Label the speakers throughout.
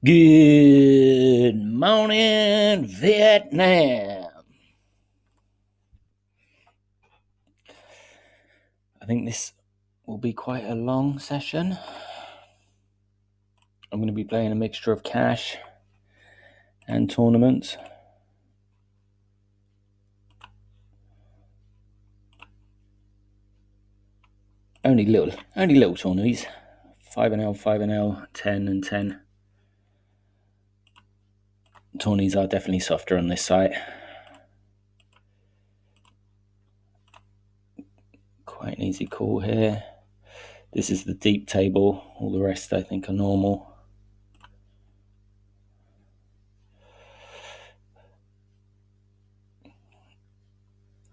Speaker 1: Good morning, Vietnam. I think this will be quite a long session. I'm going to be playing a mixture of cash and tournaments. Only little tourneys. 5 and L, 5 and L, 10 and 10. Tourneys are definitely softer on this site. Quite an easy call here. This is the deep table. All the rest I think are normal.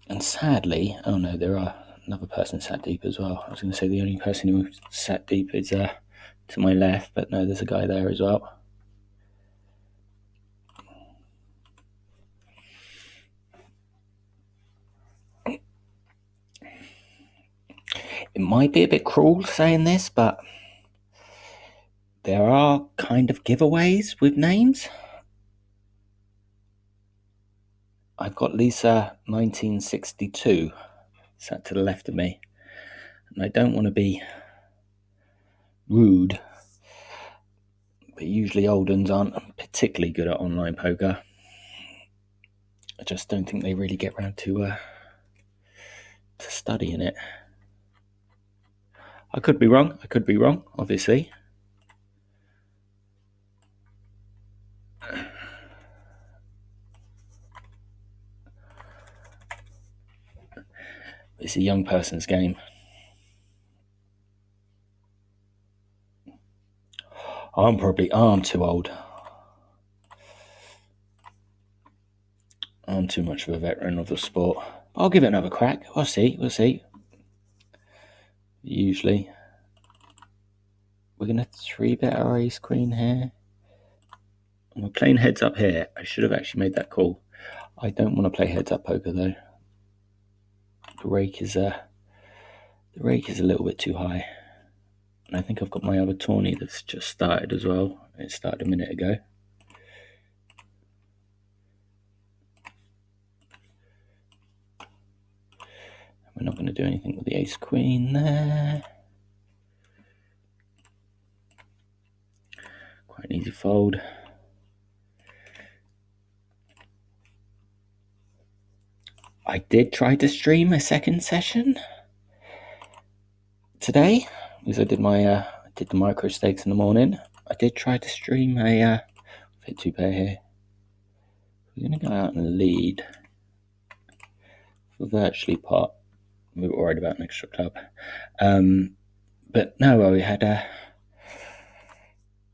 Speaker 1: And sadly, oh no, there are another person sat deep as well. I was going to say the only person who sat deep is to my left, but no, there's a guy there as well. It might be a bit cruel saying this, but there are kind of giveaways with names. I've got Lisa 1962 sat to the left of me, and I don't want to be rude, but usually old uns aren't particularly good at online poker. I just don't think they really get around to studying it. I could be wrong, obviously. It's a young person's game. I'm too old. I'm too much of a veteran of the sport. I'll give it another crack. We'll see. Usually. We're going to 3-bet our ace queen here. And we're playing heads up here. I should have actually made that call. I don't want to play heads up poker though. The rake is a little bit too high. And I think I've got my other tourney that's just started as well. It started a minute ago. We're not going to do anything with the ace queen there. Quite an easy fold. I did try to stream a second session today because I did the micro stakes in the morning. I did try to stream a fit 2-pair here. We're going to go out and lead for virtually pot. We were worried about an extra club. But no, we had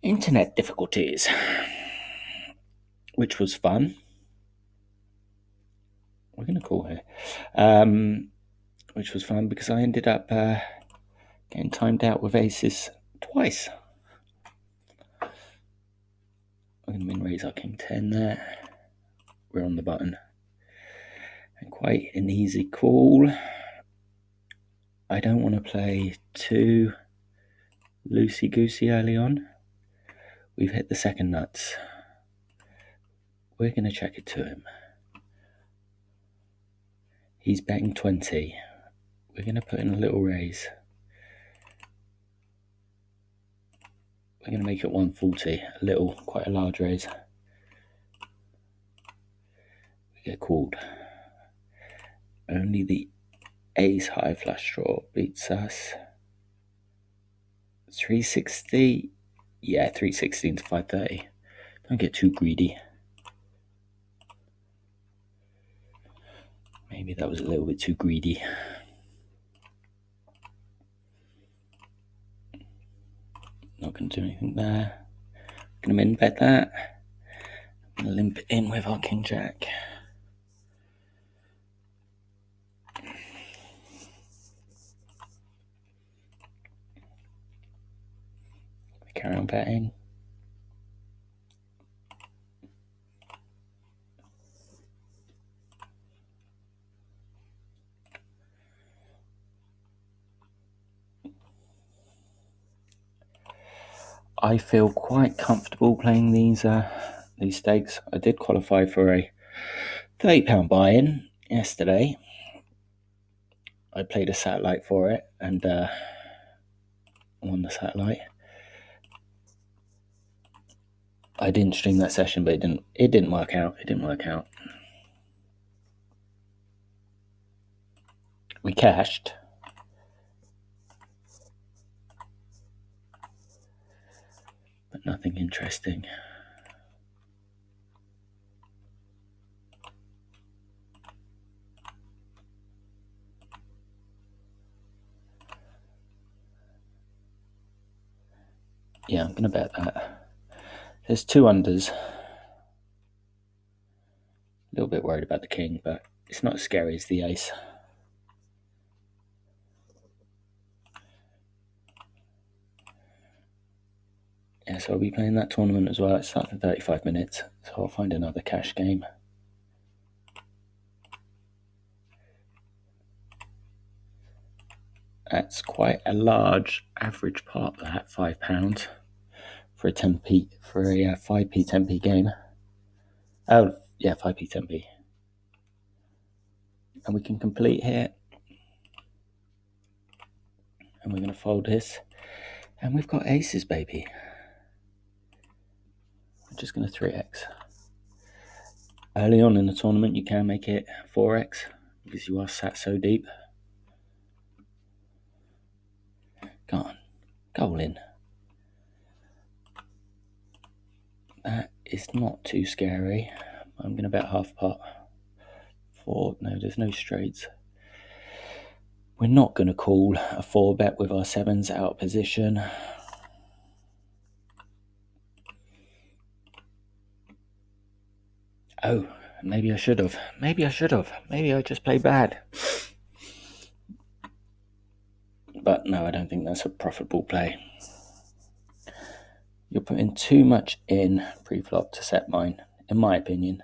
Speaker 1: internet difficulties, which was fun. We're going to call here. Which was fun because I ended up getting timed out with aces twice. We're going to min raise our king 10 there. We're on the button. And quite an easy call. I don't want to play too loosey-goosey early on. We've hit the second nuts. We're going to check it to him. He's betting 20. We're going to put in a little raise. We're going to make it 140. Quite a large raise. We get called. Only the ace high flush draw beats us. 360. Yeah, 316 to 530. Don't get too greedy. Maybe that was a little bit too greedy. Not going to do anything there. Going to min bet that. Going to limp it in with our king jack. Carry on betting. I feel quite comfortable playing these stakes. I did qualify for a £30 buy-in yesterday. I played a satellite for it and won the satellite. I didn't stream that session, but it didn't work out. It didn't work out. We cashed. But nothing interesting. Yeah, I'm going to bet that. There's 2 unders. A little bit worried about the king, but it's not as scary as the ace. Yeah, so I'll be playing that tournament as well. It starts in 35 minutes, so I'll find another cash game. That's quite a large average pot, that £5 for a 10p for a 5p 10p game. Oh yeah, 5p 10p, and we can complete here. And we're going to fold this, and we've got aces, baby. I'm just going to 3x. Early on in the tournament, you can make it 4x because you are sat so deep. Go on, goal in. That is not too scary. I'm going to bet half pot. 4, no, there's no straights. We're not going to call a 4 bet with our 7s out of position. Oh, maybe I should have. Maybe I just played bad. But no, I don't think that's a profitable play. You're putting too much in pre-flop to set mine, in my opinion.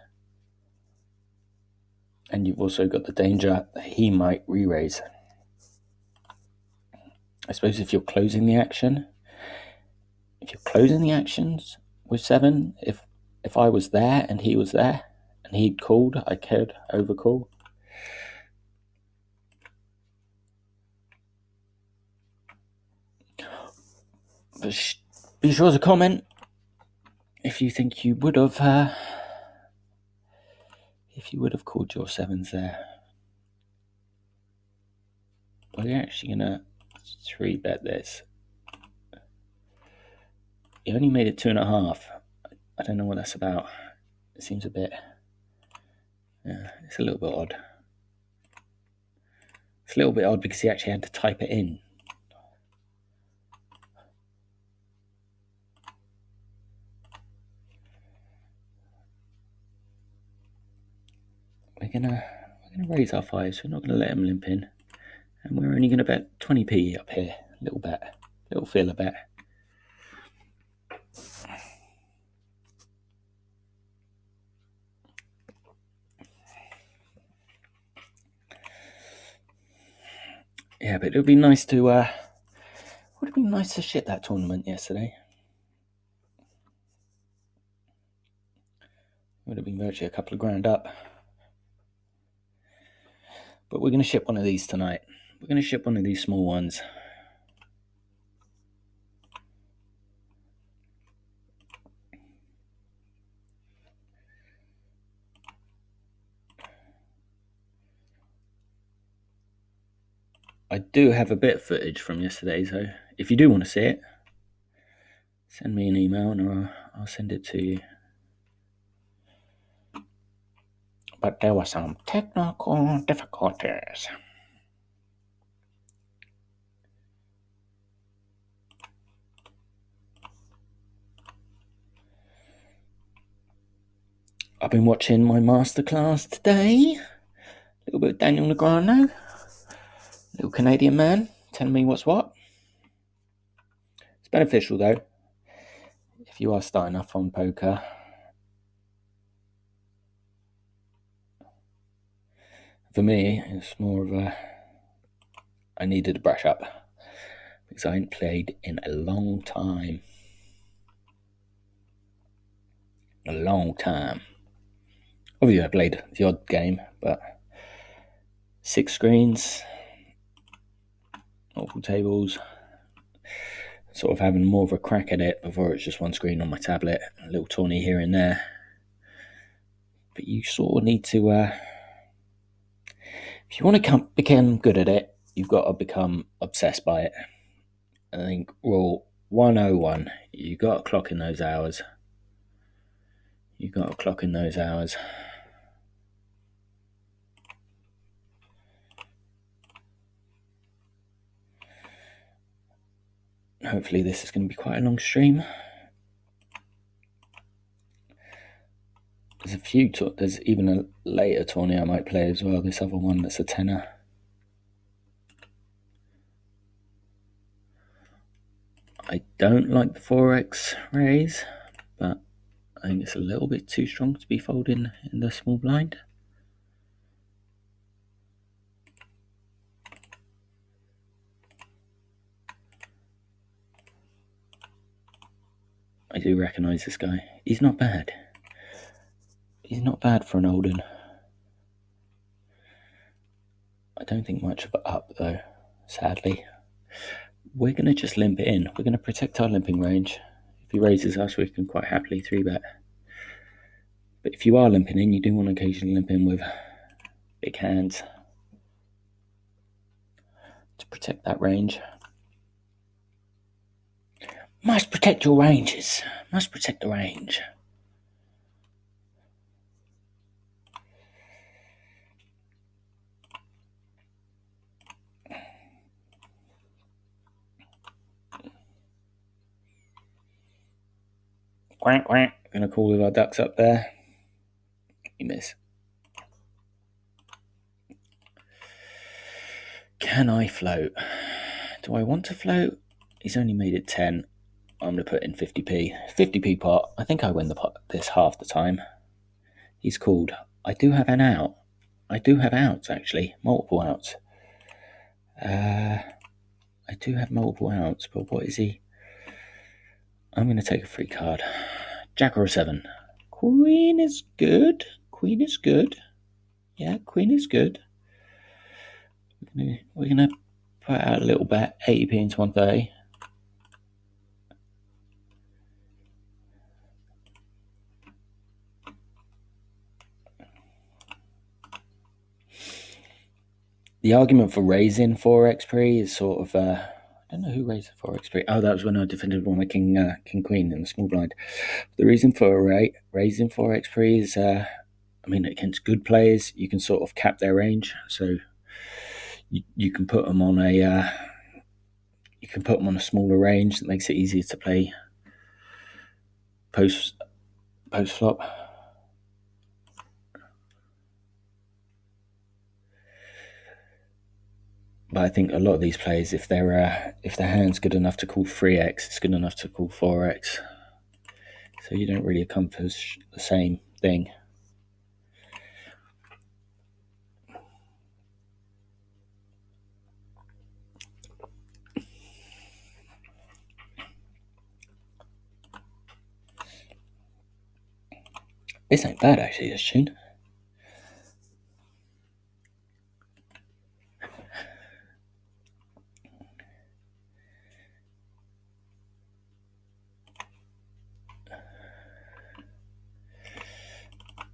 Speaker 1: And you've also got the danger that he might re-raise. I suppose if you're closing the actions with 7, if I was there and he was there and he'd called, I could overcall. But be sure to comment if you think you would have called your 7s there. We're actually gonna 3-bet this. You only made it 2.5. I don't know what that's about. It seems a bit. Yeah, it's a little bit odd. It's a little bit odd because he actually had to type it in. We're gonna raise our 5s. We're not gonna let him limp in, and we're only gonna bet 20p up here. Little bet, little feeler bet. Yeah, but it would be nice to. Would have been nice to shit that tournament yesterday. Would have been virtually a couple of grand up. But we're going to ship one of these tonight. We're going to ship one of these small ones. I do have a bit of footage from yesterday, so if you do want to see it, send me an email and I'll send it to you. But there were some technical difficulties. I've been watching my masterclass today. A little bit of Daniel Negreanu. Little Canadian man telling me what's what. It's beneficial though. If you are starting off on poker, for me, it's more of a. I needed to brush up because I ain't played in a long time. A long time. Obviously, I played the odd game, but 6 screens, multiple tables, sort of having more of a crack at it. Before it's just one screen on my tablet, a little tourney here and there. But you sort of need to, if you want to become good at it, you've got to become obsessed by it. I think rule 101, you got to clock in those hours. You got to clock in those hours. Hopefully this is going to be quite a long stream. There's a few, there's even a later tourney I might play as well, this other one that's a tenner. I don't like the 4x raise, but I think it's a little bit too strong to be folding in the small blind. I do recognise this guy. He's not bad. He's not bad for an Olden. I don't think much of it up though, sadly. We're going to just limp it in. We're going to protect our limping range. If he raises us, we can quite happily 3-bet. But if you are limping in, you do want to occasionally limp in with big hands to protect that range. Must protect your ranges. Must protect the range. Quack, quack. Gonna call with our ducks up there. You miss. Can I float? Do I want to float? He's only made it 10. I'm going to put in 50p. 50p pot. I think I win the pot this half the time. He's called. I do have an out. I do have outs, actually. Multiple outs. I do have multiple outs, but what is he? I'm going to take a free card. Jack or a 7. Queen is good. Queen is good. Yeah, queen is good. We're going to put out a little bet. 80p into 130. The argument for raising 4x pre is sort of, I don't know who raised the 4x pre. Oh, that was when I defended one with King Queen in the small blind. The reason for raising 4x pre is, I mean, against good players, you can sort of cap their range. So you can put them on a, smaller range that makes it easier to play post flop. But I think a lot of these players, if their hand's good enough to call 3x, it's good enough to call 4x. So you don't really accomplish the same thing. This ain't bad actually, this tune.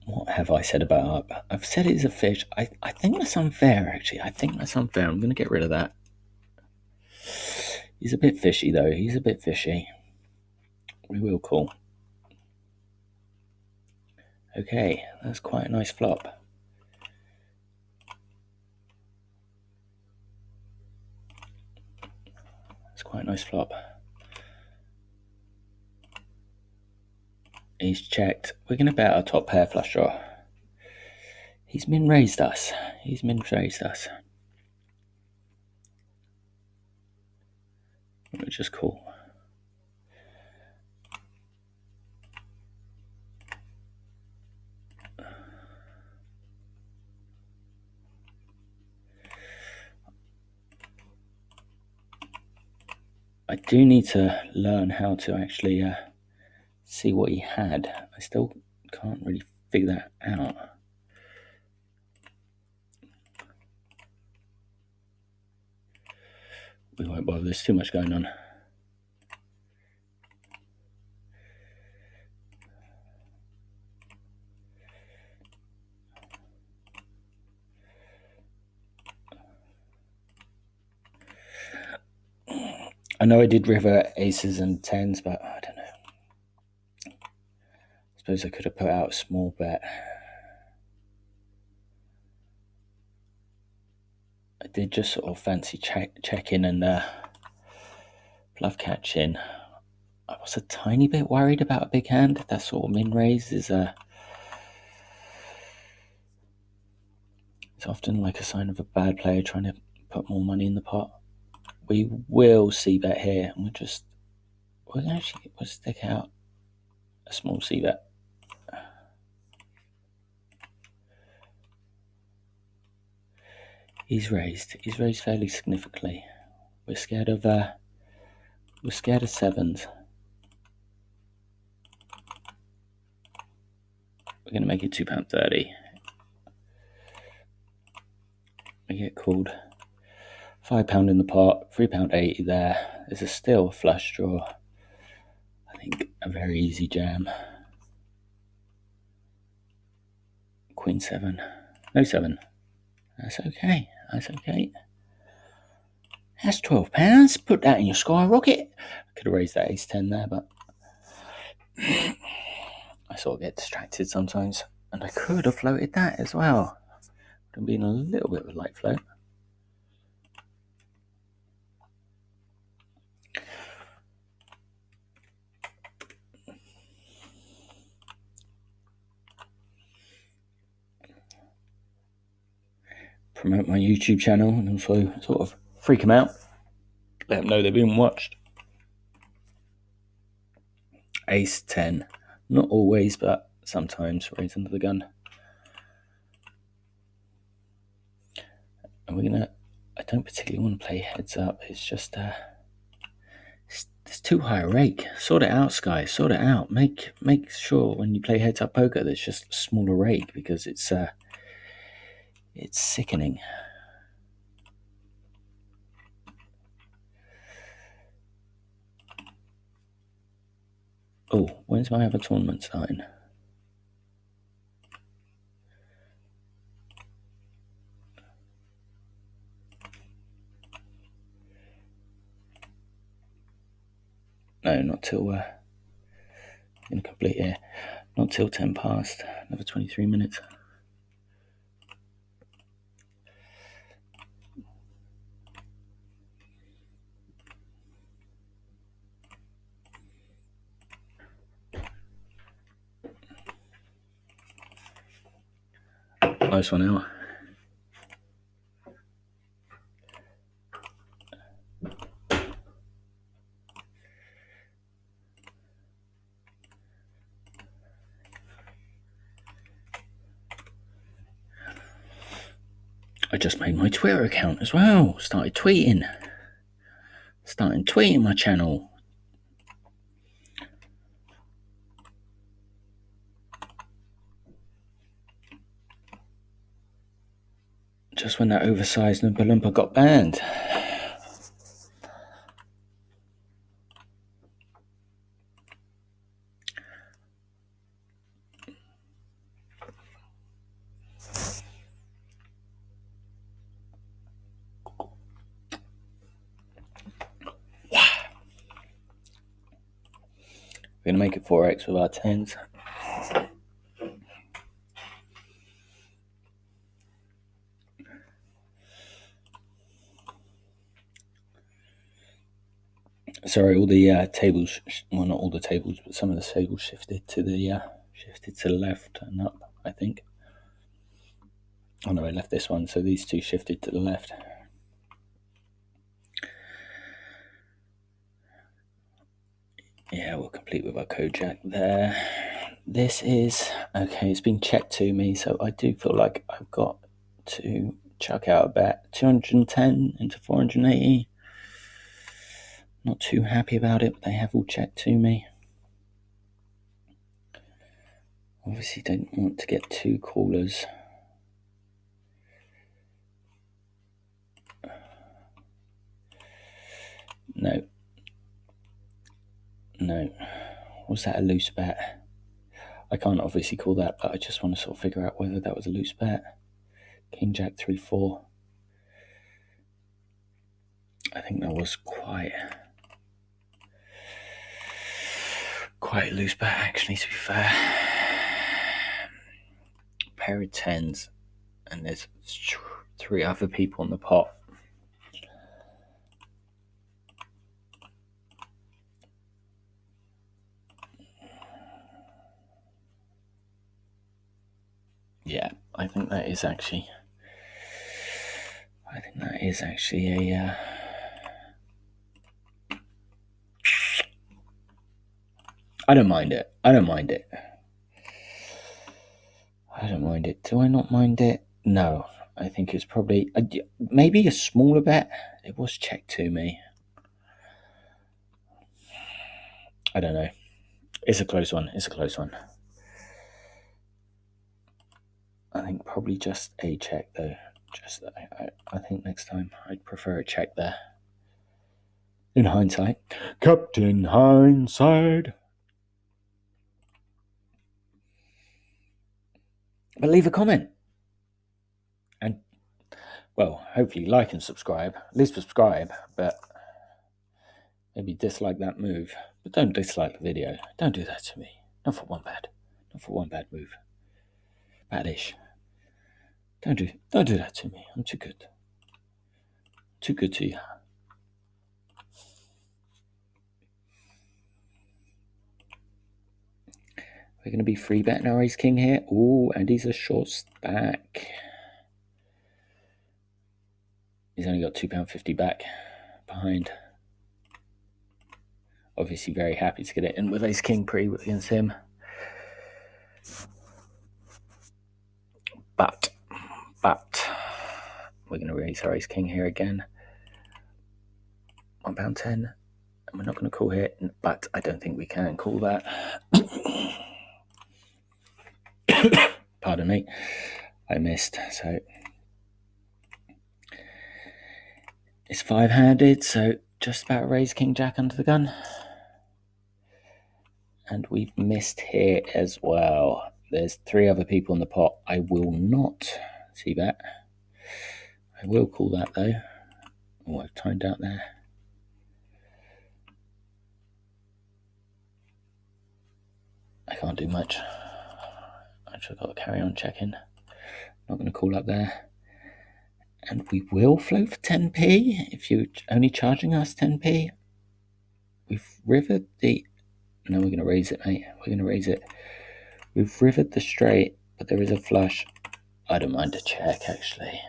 Speaker 1: What have I said about up? I've said it's a fish. I think that's unfair, actually. I think that's unfair. I'm going to get rid of that. He's a bit fishy, though. He's a bit fishy. We will call. Okay, that's quite a nice flop. That's quite a nice flop. He's checked. We're going to bet our top pair flush draw. He's min-raised us. He's min-raised us. We'll just call. I do need to learn how to actually see what he had. I still can't really figure that out. We won't bother, there's too much going on. I know I did river aces and tens, but I don't know. I suppose I could have put out a small bet. I did just sort of fancy check-in and bluff catching. I was a tiny bit worried about a big hand. That sort of min raise is it's often like a sign of a bad player trying to put more money in the pot. We will see bet here, and we'll stick out a small C bet. He's raised fairly significantly. We're scared of sevens. We're gonna make it £2.30. We get called. £5 in the pot, £3.80 there. There's still a flush draw. I think a very easy jam. Queen 7. No 7. That's okay. That's £12. Put that in your skyrocket. I could have raised that ace 10 there, but I sort of get distracted sometimes. And I could have floated that as well. Would have been a little bit of a light float. Promote my YouTube channel and also sort of freak them out. Let them know they're being watched. Ace 10. Not always, but sometimes raise under the gun. And I don't particularly want to play heads up. It's just, it's too high a rake. Sort it out, Sky. Sort it out. Make sure when you play heads up poker, there's just a smaller rake because it's sickening. Oh, when's my other tournament starting? No, not till incomplete here. Not till 10 past. Another 23 minutes. Nice one out. I just made my Twitter account as well. Starting tweeting my channel. Just when that oversized Oompa Loompa got banned. We're going to make it 4x with our 10s. Sorry, all the tables, well, not all the tables, but some of the tables shifted to the left and up, I think. Oh no, I left this one, so these two shifted to the left. Yeah, we'll complete with our Kojak there. This is, okay, it's been checked to me, so I do feel like I've got to chuck out a bet. 210 into 480. Not too happy about it, but they have all checked to me. Obviously don't want to get two callers. No. Was that a loose bet? I can't obviously call that, but I just want to sort of figure out whether that was a loose bet. King Jack 3-4. I think that was quite a loose bet, actually, to be fair. Pair of tens, and there's three other people in the pot. Yeah, I think that is actually a. I don't mind it. Do I not mind it? No. I think it's probably maybe a smaller bet. It was checked to me. I don't know. It's a close one. I think probably just a check though. I think next time I'd prefer a check there. In hindsight. Captain Hindsight. But leave a comment. And, well, hopefully like and subscribe. At least subscribe, but maybe dislike that move. But don't dislike the video. Don't do that to me. Not for one bad move. Badish. Don't do that to me. I'm too good. Too good to you. We're going to be free betting our ace king here. Ooh, and he's a short stack. He's only got £2.50 back behind. Obviously very happy to get it in with ace king pre against him. But we're going to raise our ace king here again. £1.10. And we're not going to call here, but I don't think we can call that. Pardon me. I missed. So it's five-handed, so just about raise king jack under the gun. And we've missed here as well. There's three other people in the pot. I will not see that. I will call that though. Oh, I've timed out there. I can't do much. I've just got to carry on checking. Not going to call up there. And we will float for 10p if you're only charging us 10p. We've rivered the... No, we're going to raise it, mate. We're going to raise it. We've rivered the straight, but there is a flush. I don't mind a check, actually.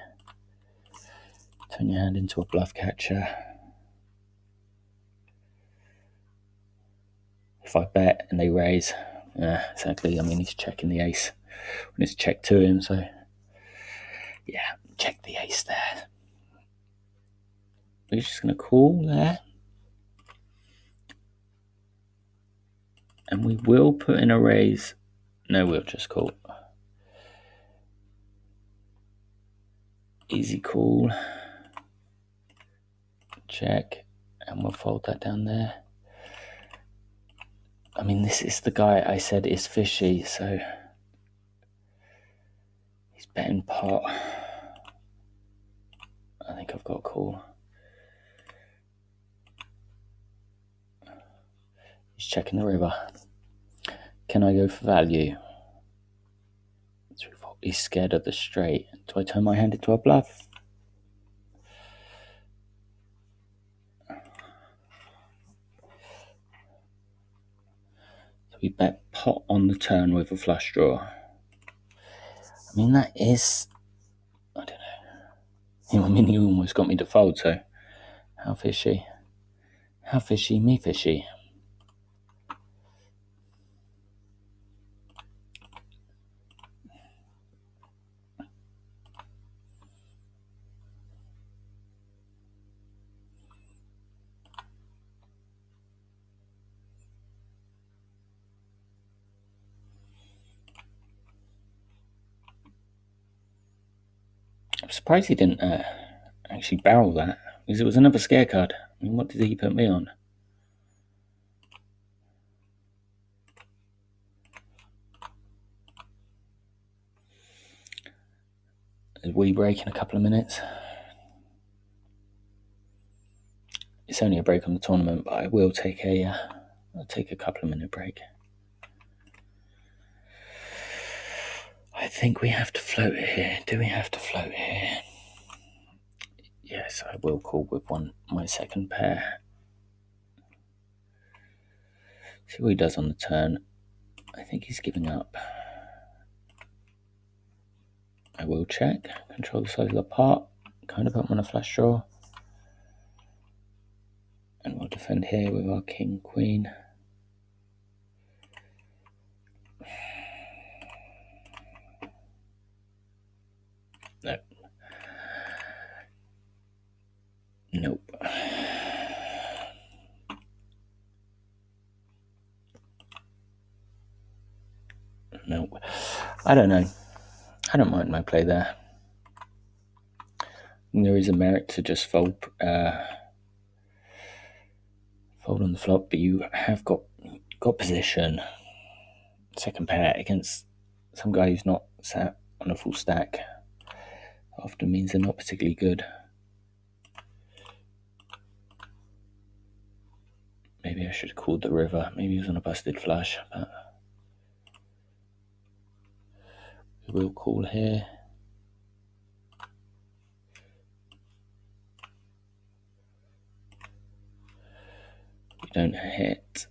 Speaker 1: Turn your hand into a bluff catcher. If I bet and they raise, exactly. I mean, he's checking the ace when it's checked to him, so yeah, check the ace there. We're just going to call there. And we will put in a raise. No, we'll just call. Easy call. Check. And we'll fold that down there. I mean, this is the guy I said is fishy, so he's betting pot. I think I've got a call. He's checking the river. Can I go for value? He's scared of the straight. Do I turn my hand into a bluff? So we bet pot on the turn with a flush draw. I mean, that is... I don't know. I mean, you almost got me to fold, so... How fishy? How fishy, me fishy. I'm surprised he didn't actually barrel that, because it was another scare card. I mean, what did he put me on? Is we break in a couple of minutes? It's only a break on the tournament, but I will take I'll take a couple of minute break. I think we have to float here. Do we have to float here? Yes, I will call with my second pair. See what he does on the turn. I think he's giving up. I will check. Control the size of the pot. Kind of put him on a flush draw. And we'll defend here with our king, queen. No. Nope. Nope. I don't know. I don't mind my play there. There is a merit to just fold on the flop, but you have got position. Second pair against some guy who's not sat on a full stack often means they're not particularly good. Maybe I should have called the river. Maybe he was on a busted flush, but we will call here. We don't hit.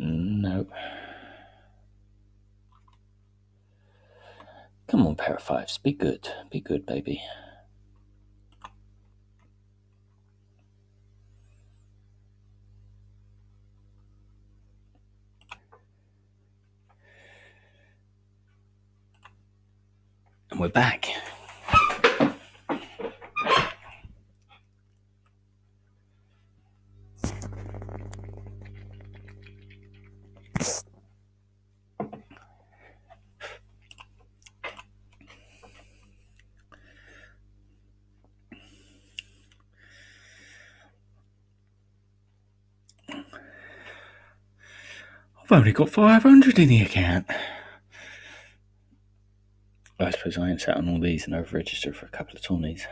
Speaker 1: No. Come on, pair of fives. Be good. Be good, baby. And we're back. I've only got 500 in the account. I suppose I ain't sat on all these and I've registered for a couple of tourneys.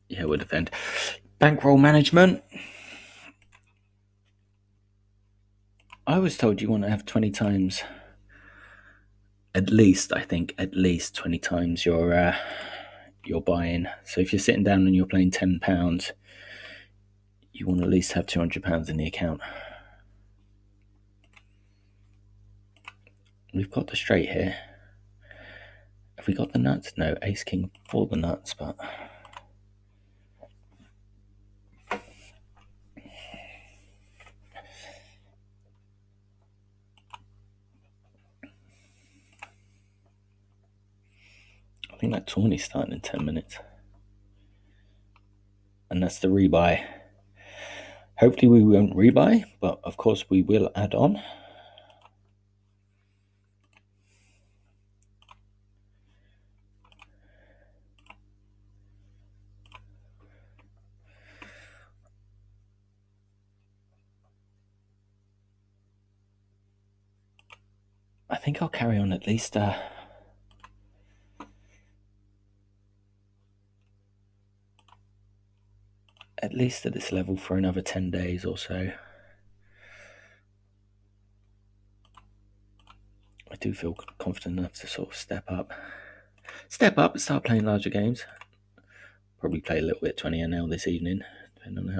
Speaker 1: Yeah, we'll defend. Bankroll management. I was told you want to have 20 times, at least 20 times your buy-in. So if you're sitting down and you're playing £10, you want to at least have £200 in the account. We've got the straight here. Have we got the nuts? No, ace king for the nuts, but I think that tourney's starting in 10 minutes. And that's the rebuy. Hopefully we won't rebuy, but of course we will add on. I think I'll carry on at least to this level for another 10 days or so. I do feel confident enough to sort of step up and start playing larger games. Probably play a little bit 20NL this evening, depending on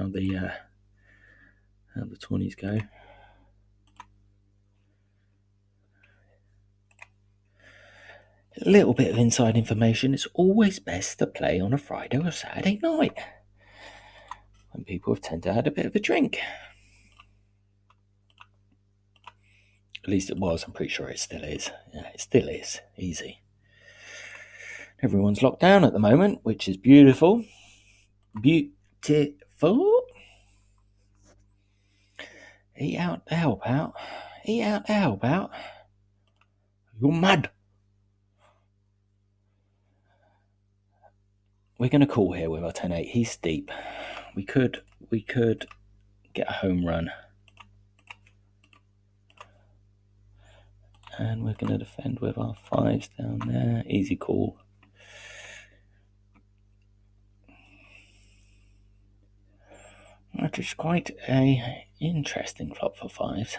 Speaker 1: how the tourneys go. A little bit of inside information. It's always best to play on a Friday or Saturday night when people have tended to have a bit of a drink. At least it was. I'm pretty sure it still is. Yeah, it still is. Easy. Everyone's locked down at the moment, which is beautiful. Beautiful. Eat out to help out. Eat out to help out. You're mad. We're going to call here with our 10-8. He's deep. We could get a home run. And we're going to defend with our 5s down there. Easy call. That is quite a interesting flop for 5s.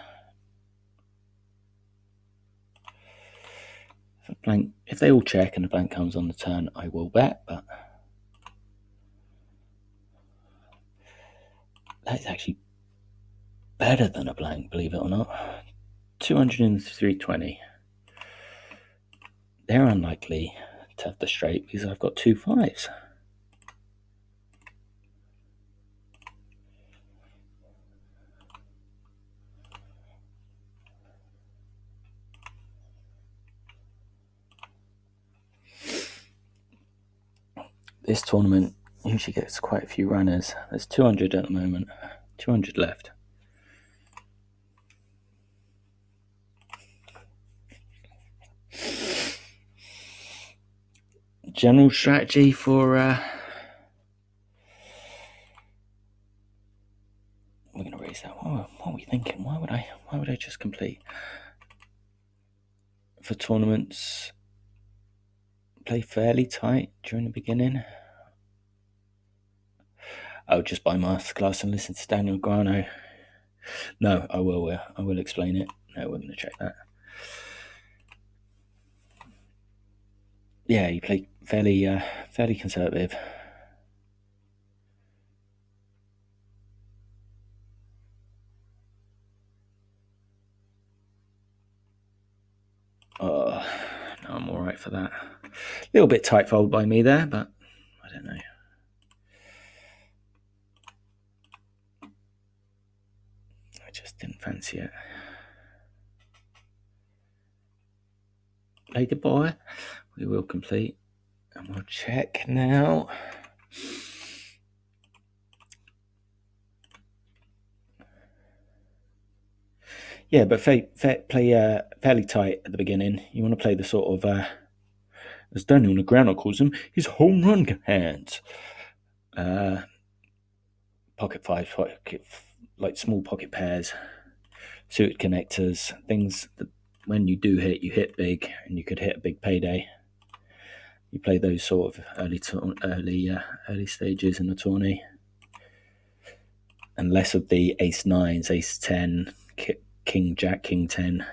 Speaker 1: If they all check and a blank comes on the turn, I will bet, but that's actually better than a blank, believe it or not. 200 and 320. They're unlikely to have the straight because I've got 2 5s. This tournament usually gets quite a few runners. There's 200 at the moment. 200 left. General strategy for we're going to raise that. What are we thinking? Why would I just complete? For tournaments, play fairly tight during the beginning. Oh, just buy masterclass and listen to Daniel Grano. No, I will explain it. No, we're going to check that. Yeah, you play fairly conservative. No, I'm all right for that. A little bit tight fold by me there, but I don't know. I just didn't fancy it. Lady boy, we will complete, and we'll check now. Yeah, but play fairly tight at the beginning. You want to play the sort of, as Daniel Negreanu calls them, his home run hands. Pocket 5, like small pocket pairs, suited connectors, things that when you do hit, you hit big, and you could hit a big payday. You play those sort of early stages in the tourney, and less of the ace 9s, ace 10, king jack, king 10.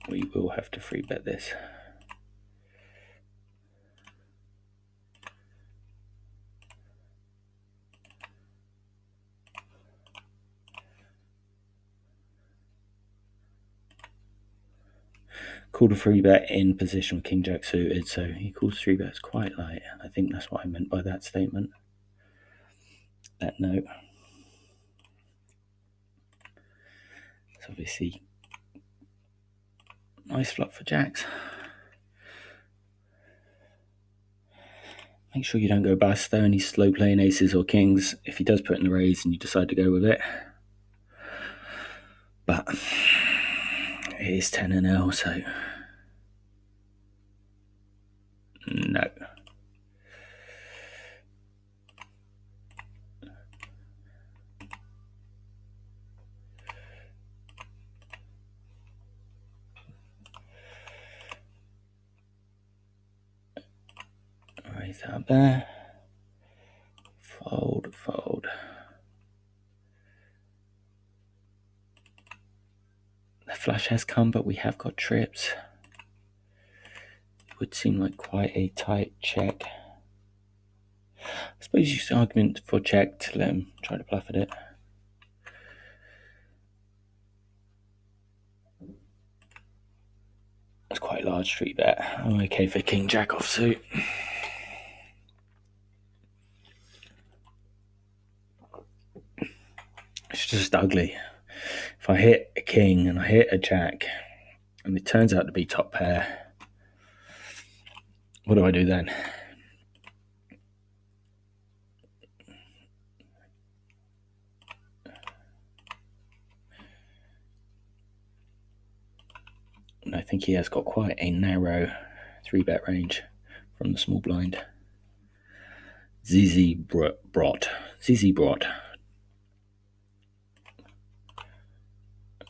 Speaker 1: We will have to free bet this. Called a free bet in position with king jack suited, so he calls 3 bets quite light. I think that's what I meant by that statement. That note. It's obviously nice flop for jacks. Make sure you don't go bust though, and he's slow playing aces or kings if he does put in the raise and you decide to go with it. But it is 10 and L, so no. Raise that up there. Fold, fold. The flush has come, but we have got trips. It would seem like quite a tight check. I suppose you use the argument for check to let him try to bluff at it. That's quite a large street bet. I'm okay for king jack offsuit. just ugly. If I hit a king and I hit a jack and it turns out to be top pair, what do I do then? And I think he has got quite a narrow 3-bet range from the small blind. ZZ Brot.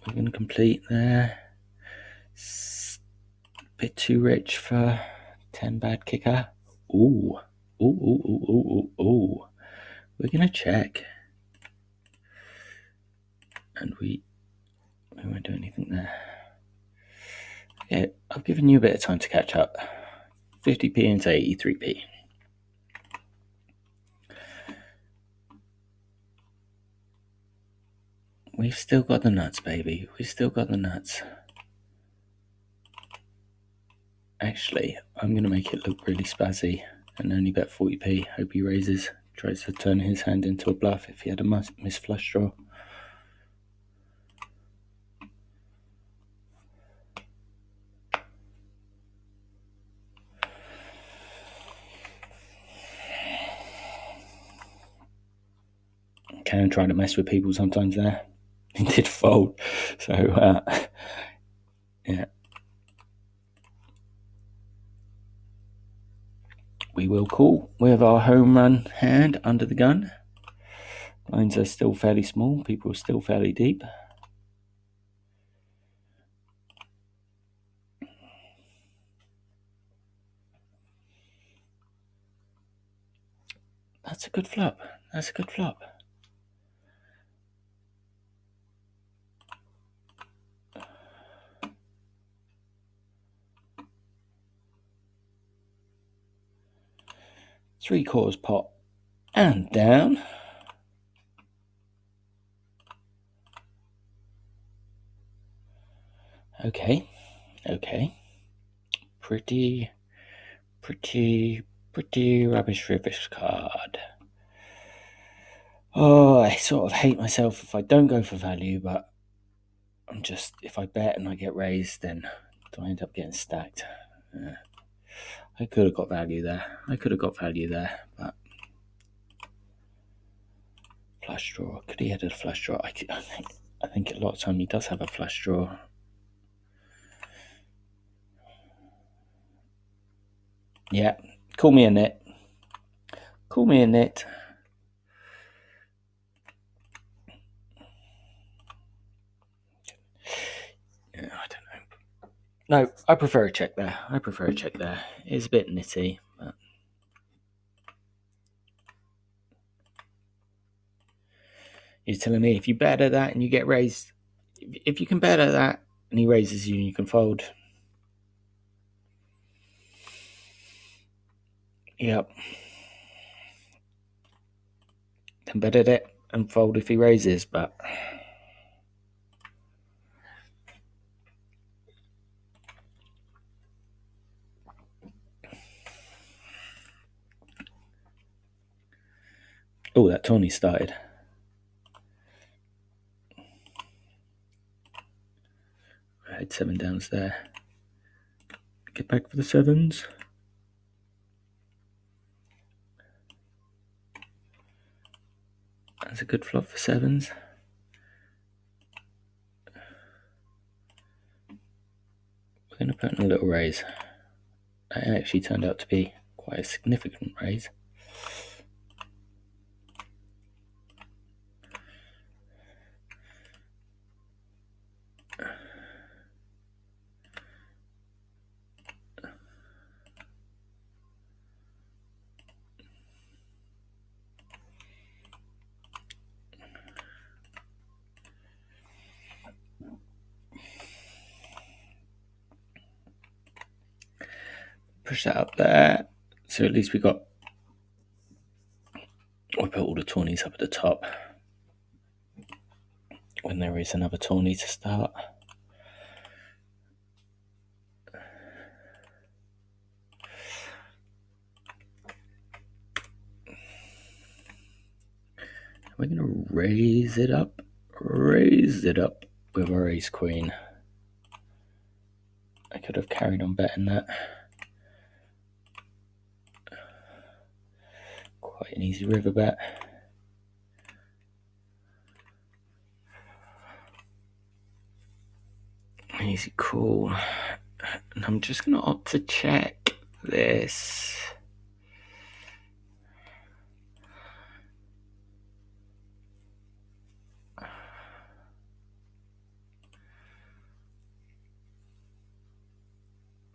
Speaker 1: We're going to complete there. Bit too rich for 10 bad kicker. Ooh. We're going to check. And we won't do anything there. Yeah, I've given you a bit of time to catch up. 50p into 83p. We've still got the nuts, baby. We've still got the nuts. Actually, I'm going to make it look really spazzy and only bet 40p. Hope he raises. Tries to turn his hand into a bluff if he had a miss flush draw. Can try to mess with people sometimes there. He did fold. So, yeah. We will call with our home run hand under the gun. Lines are still fairly small. People are still fairly deep. That's a good flop. That's a good flop. Three-quarters pot and down. Okay. Pretty rubbish card. Oh, I sort of hate myself if I don't go for value, but I'm just, if I bet and I get raised, then do I end up getting stacked? I could have got value there. But flush draw. Could he have had a flush draw? I think a lot of time he does have a flush draw. Yeah, call me a nit. Yeah, I don't know. No, I prefer a check there. It's a bit nitty, but you're telling me if you bet at that and you get raised, if you can bet at that and he raises you and you can fold. Yep. Then bet at it and fold if he raises, but oh, that tourney started. I had 7 downs there. Get back for the 7s. That's a good flop for 7s. We're going to put in a little raise. That actually turned out to be quite a significant raise. Push that up there. So at least we put all the tourneys up at the top when there is another tourney to start. We're going to raise it up raised it up with our ace queen. I could have carried on betting that. Quite an easy river bet. Easy call. And I'm just going to opt to check this.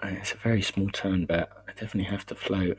Speaker 1: And it's a very small turn bet. I definitely have to float.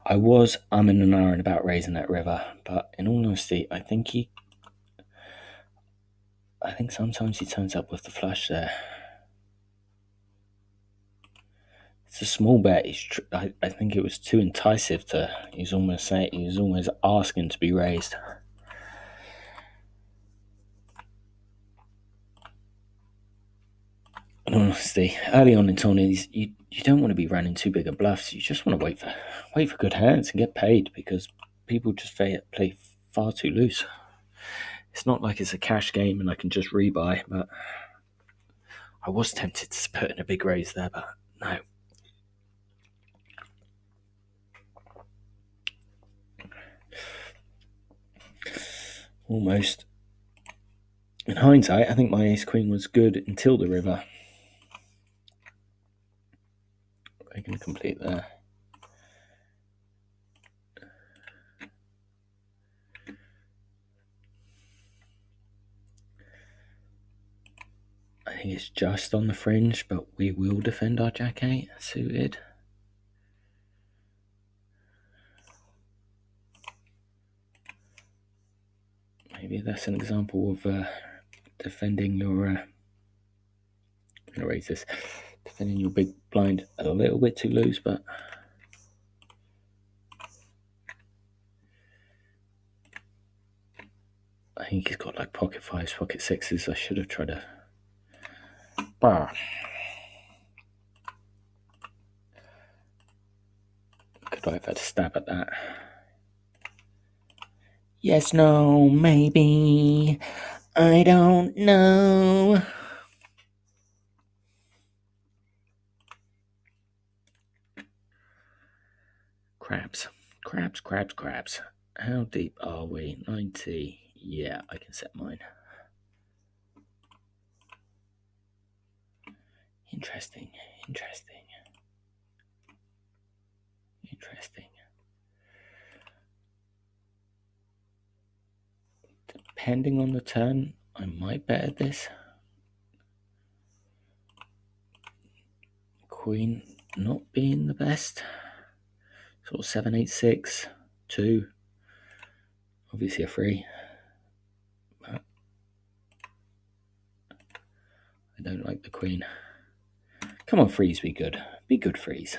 Speaker 1: I was umming and ahhing about raising that river, but in all honesty, I think sometimes he turns up with the flush there. It's a small bet. I think it was too enticing to. He was almost asking to be raised. In honesty, early on in tourneys, you don't want to be running too big of bluffs. You just want to wait for good hands and get paid, because people just play far too loose. It's not like it's a cash game and I can just rebuy, but I was tempted to put in a big raise there, but no. Almost. In hindsight, I think my ace queen was good until the river. I can complete there. I think it's just on the fringe, but we will defend our jack 8 suited. Maybe that's an example of defending your. I'm gonna raise this. Defending your big blind a little bit too loose, but I think he's got like pocket fives, pocket sixes. I should have tried to. Could I have had a stab at that? Yes, no, maybe. I don't know. Crabs. How deep are we? 90. Yeah, I can set mine. Interesting. Depending on the turn, I might bet at this. Queen not being the best. Sort of 7, 8, 6, 2. Obviously a 3. But I don't like the queen. Come on, freeze, be good. Be good, freeze.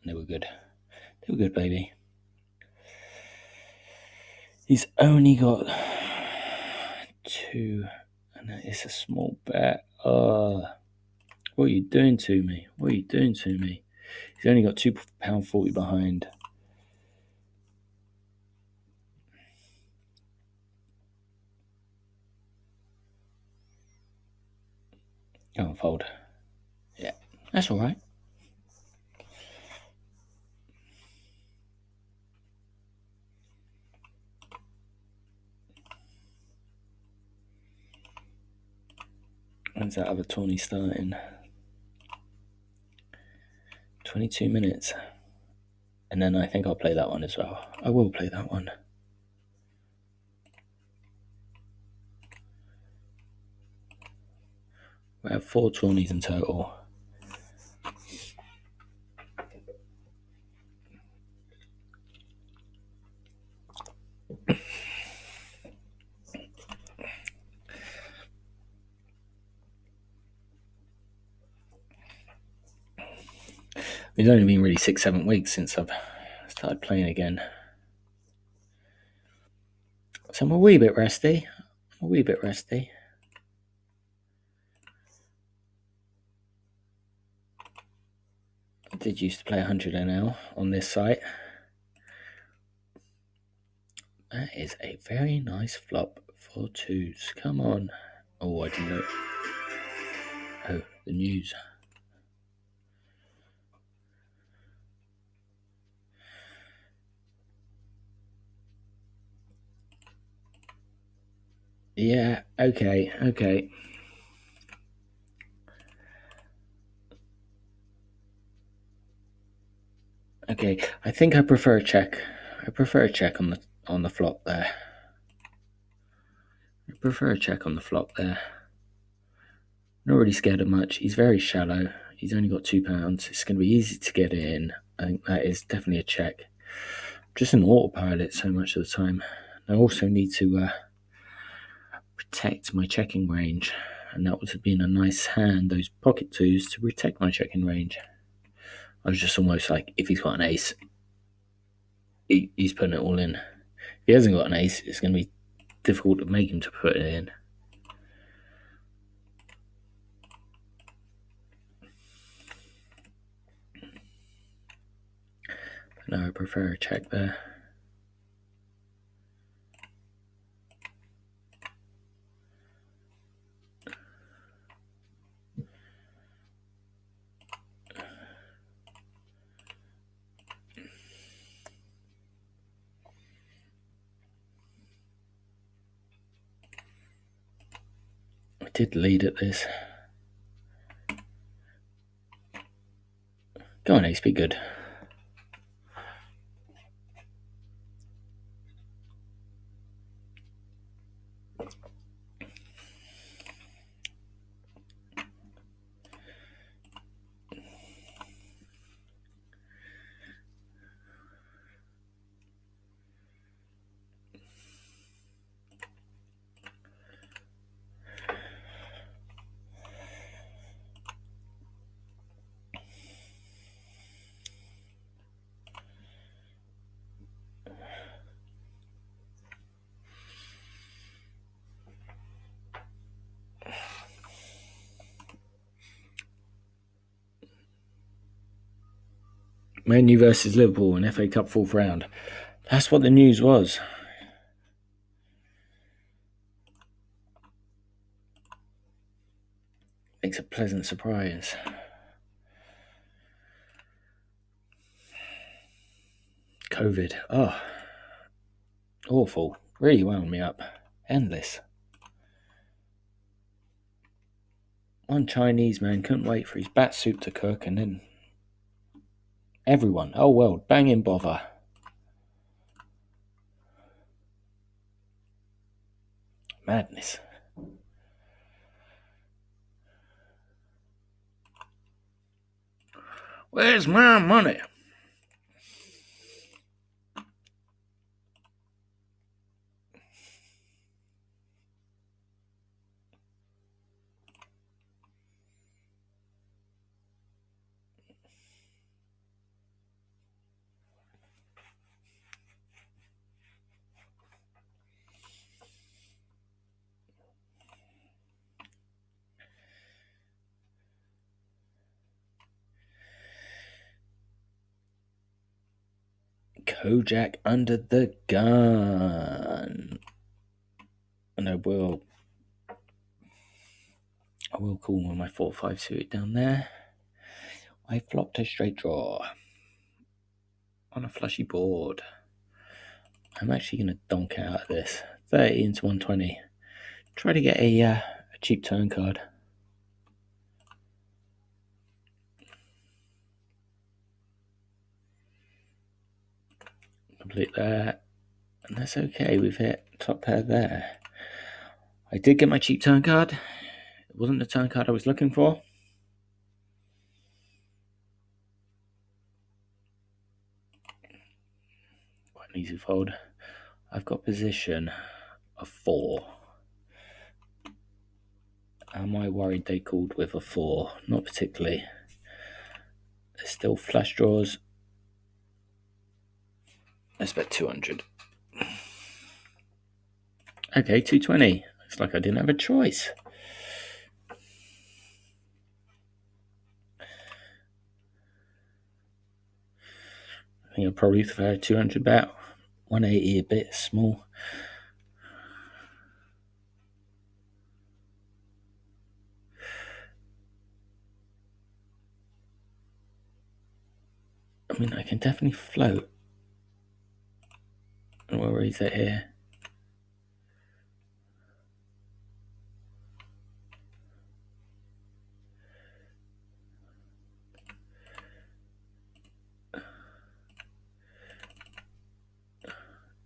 Speaker 1: They were good. They were good, baby. He's only got 2, and it's a small bet. What are you doing to me? He's only got £2.40 behind. Oh, fold. Yeah, that's all right. When's that other tourney starting? 22 minutes. And then I think I'll play that one as well. I will play that one. We have 4 tourneys in total. It's only been really 6-7 weeks since I've started playing again. So I'm a wee bit rusty. I did used to play 100 NL on this site. That is a very nice flop for twos. Come on. Oh, I didn't know. Oh, the news. Yeah, okay. Okay, I think I prefer a check. I prefer a check on the flop there. Not really scared of much. He's very shallow. He's only got £2. It's going to be easy to get in. I think that is definitely a check. Just an autopilot so much of the time. I also need to protect my checking range, and that would have been a nice hand, those pocket twos, to protect my checking range. I was just almost like, if he's got an ace, he's putting it all in. If he hasn't got an ace, it's going to be difficult to make him to put it in. No, I prefer a check there. I did lead at this. Go on, ace, be good. Man U versus Liverpool in FA Cup 4th round. That's what the news was. Makes a pleasant surprise. COVID. Oh, awful. Really wound me up. Endless. One Chinese man couldn't wait for his bat soup to cook, and then everyone, whole world, banging bother. Madness. Where's my money? Kojak under the gun. And I will call on my 4-5 suited down there. I flopped a straight draw on a flushy board. I'm actually going to donk out of this. 30 into 120. Try to get a cheap turn card. Complete that. And that's okay. We've hit top pair there. I did get my cheap turn card. It wasn't the turn card I was looking for. Quite an easy fold. I've got position of 4. Am I worried they called with a 4? Not particularly. There's still flush draws. Let's bet 200. Okay, 220. It's like I didn't have a choice. I think I'll probably throw 200 bet. 180 a bit small. I mean, I can definitely float. And we'll raise it here.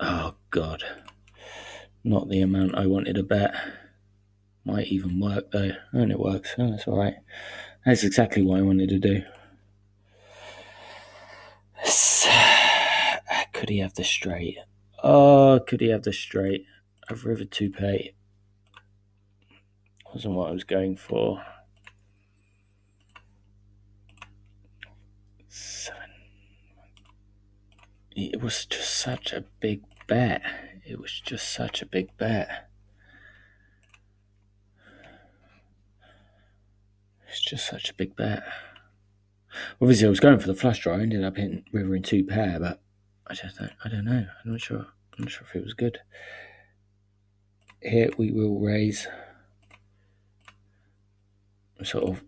Speaker 1: Oh, God. Not the amount I wanted to bet. Might even work, though. And it works. Oh, that's all right. That's exactly what I wanted to do. Could he have the straight? Oh, could he have the straight? I've river 2 Wasn't what I was going for. 7. It was just such a big bet. It was just such a big bet. It's just such a big bet. Obviously, I was going for the flush draw. I ended up hitting river in 2 but I don't know. I'm not sure if it was good. Here we will raise. I'm sort of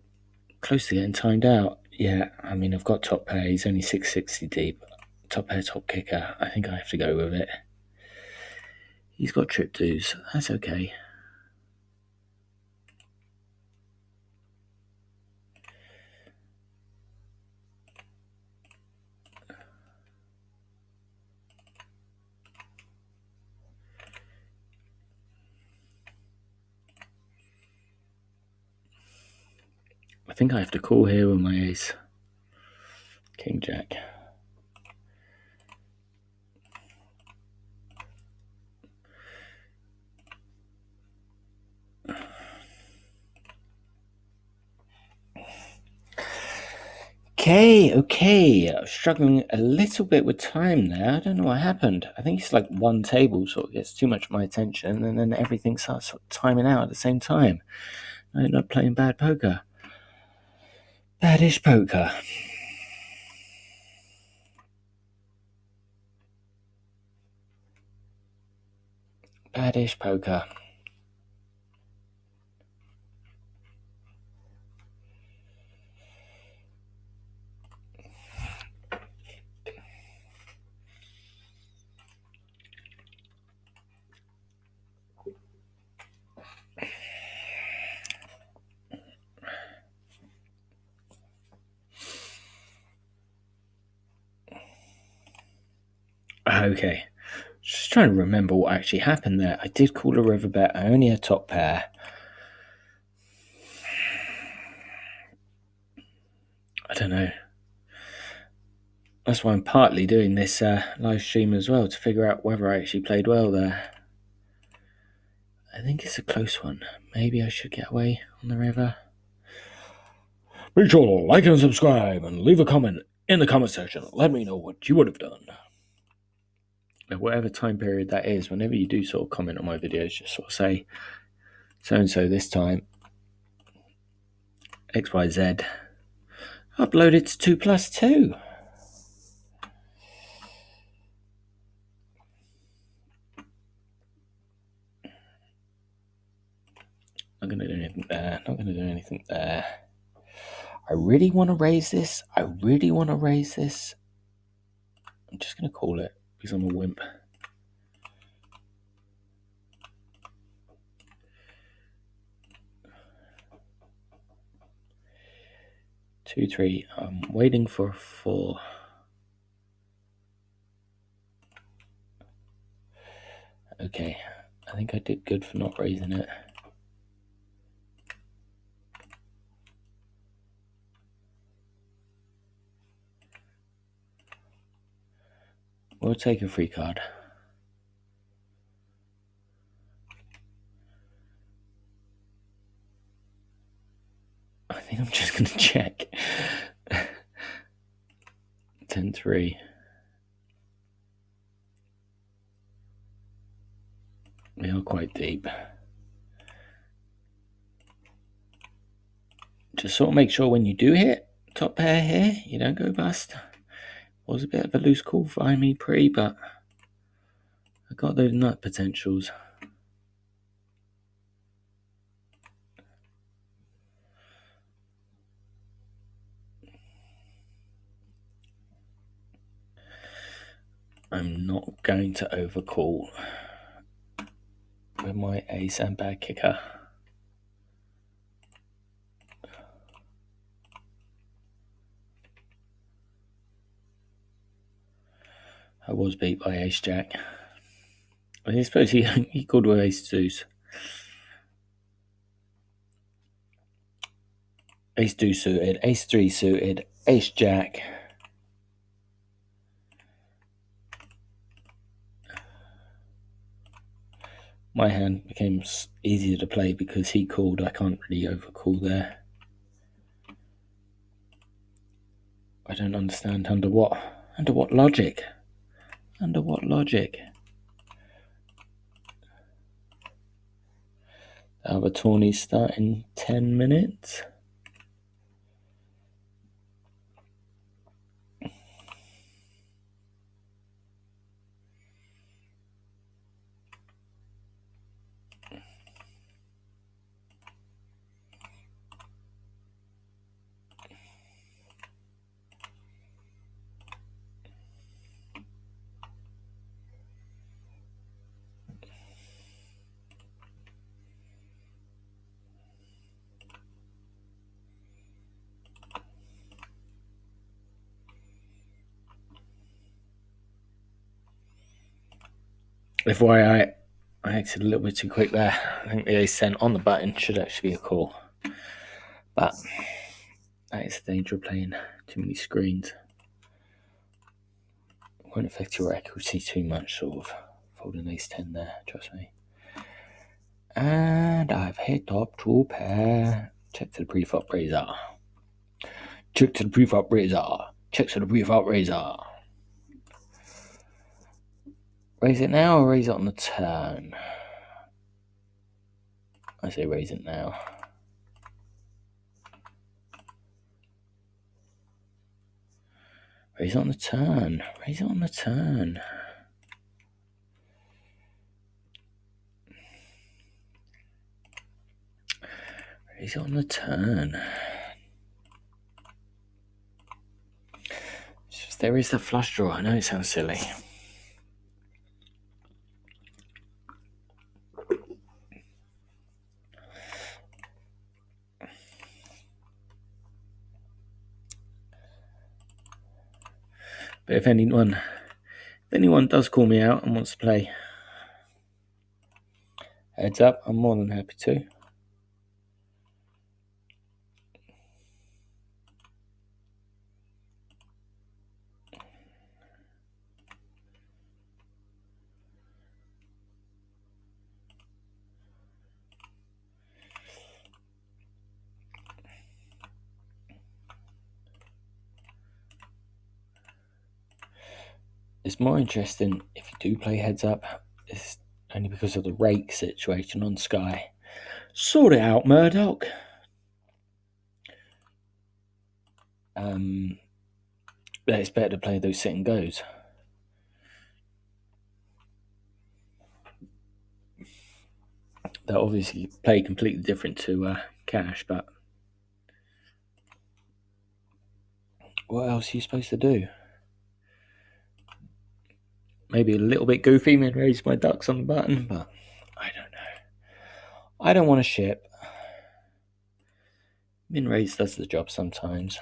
Speaker 1: close to getting timed out. Yeah, I mean, I've got top pair. He's only 660 deep. Top pair, top kicker. I think I have to go with it. He's got trip twos. That's okay. I think I have to call here with my ace. King Jack. Okay. I was struggling a little bit with time there. I don't know what happened. I think it's like one table sort of gets too much of my attention, and then everything starts sort of timing out at the same time. I end up playing bad poker. Badish poker. Badish poker. Okay. Just trying to remember what actually happened there. I did call a river bet. I only had top pair. I don't know. That's why I'm partly doing this live stream as well, to figure out whether I actually played well there. I think it's a close one. Maybe I should get away on the river. Be sure to like and subscribe and leave a comment in the comment section. Let me know what you would have done. At whatever time period that is, whenever you do sort of comment on my videos, just sort of say so-and-so this time. XYZ. Uploaded to 2+2. Not going to do anything there. Not going to do anything there. I really want to raise this. I'm just going to call it because I'm a wimp. Two, three. I'm waiting for 4. Okay. I think I did good for not raising it. We'll take a free card. I think I'm just going to check. 10-3. We are quite deep. Just sort of make sure when you do hit top pair here, you don't go bust. Was a bit of a loose call for me pre, but I got those nut potentials. I'm not going to overcall with my ace and bad kicker. I was beat by ace jack. I suppose he called with ace deuce. Ace deuce suited, ace three suited, ace jack. My hand became easier to play because he called. I can't really overcall there. I don't understand under what logic? Under what logic? Our tourney start in 10 minutes. FYI, I acted a little bit too quick there. I think the ace sent on the button should actually be a call. But that is the danger of playing too many screens. It won't affect your accuracy too much, sort of. Folding ace 10 there, trust me. And I've hit top two pair. Check to the pre-flop razor. Check to the pre-flop razor. Check to the pre-flop razor. Raise it now or raise it on the turn? I say raise it now. Raise it on the turn. Raise it on the turn. Raise it on the turn. Just, there is the flush draw. I know it sounds silly. But if anyone does call me out and wants to play heads up, I'm more than happy to. It's more interesting if you do play heads up. It's only because of the rake situation on Sky. Sort it out, Murdoch. But it's better to play those sit and goes. They'll obviously play completely different to cash, but what else are you supposed to do? Maybe a little bit goofy and raise my ducks on the button, but I don't know. I don't want to ship. Min raise does the job sometimes.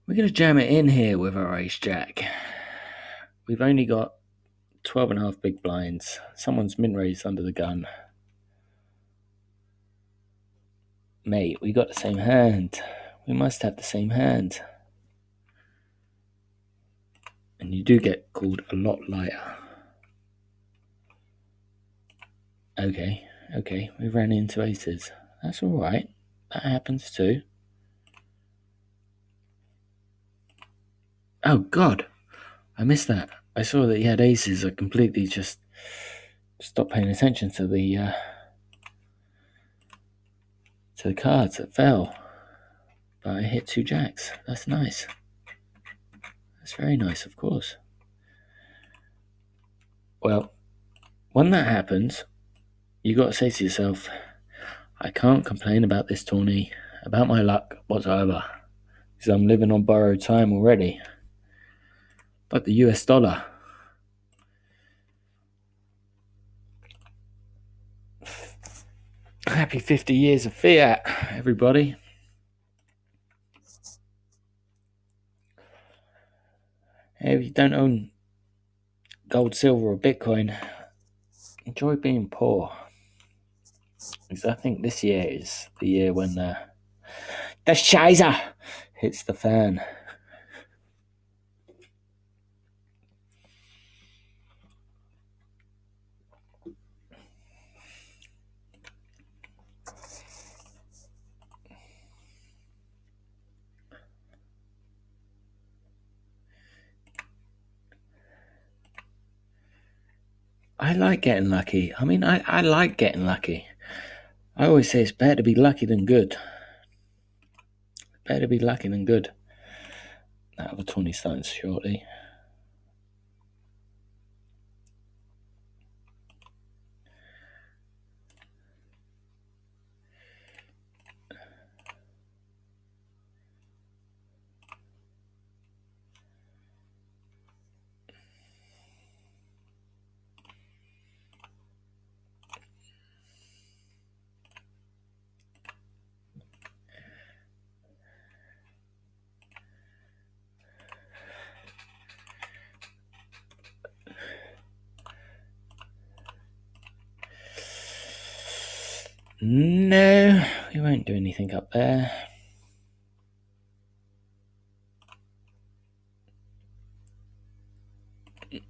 Speaker 1: We're going to jam it in here with our ace jack. We've only got 12.5 big blinds. Someone's min raised under the gun. Mate, we got the same hand. We must have the same hand. And you do get called a lot lighter. Okay, we ran into aces. That's alright. That happens too. Oh god, I missed that. I saw that he had aces. I completely just stopped paying attention to the cards that fell. But I hit 2 jacks. That's nice. That's very nice, of course. Well, when that happens, you got to say to yourself, I can't complain about this tourney, about my luck whatsoever, because I'm living on borrowed time already. Like the US dollar. Happy 50 years of fiat, everybody. If you don't own gold, silver, or Bitcoin, enjoy being poor. Because I think this year is the year when the Scheiße hits the fan. I like getting lucky. I mean, I like getting lucky. I always say it's better to be lucky than good. Better to be lucky than good. That other 20 starting shortly. No, we won't do anything up there. We're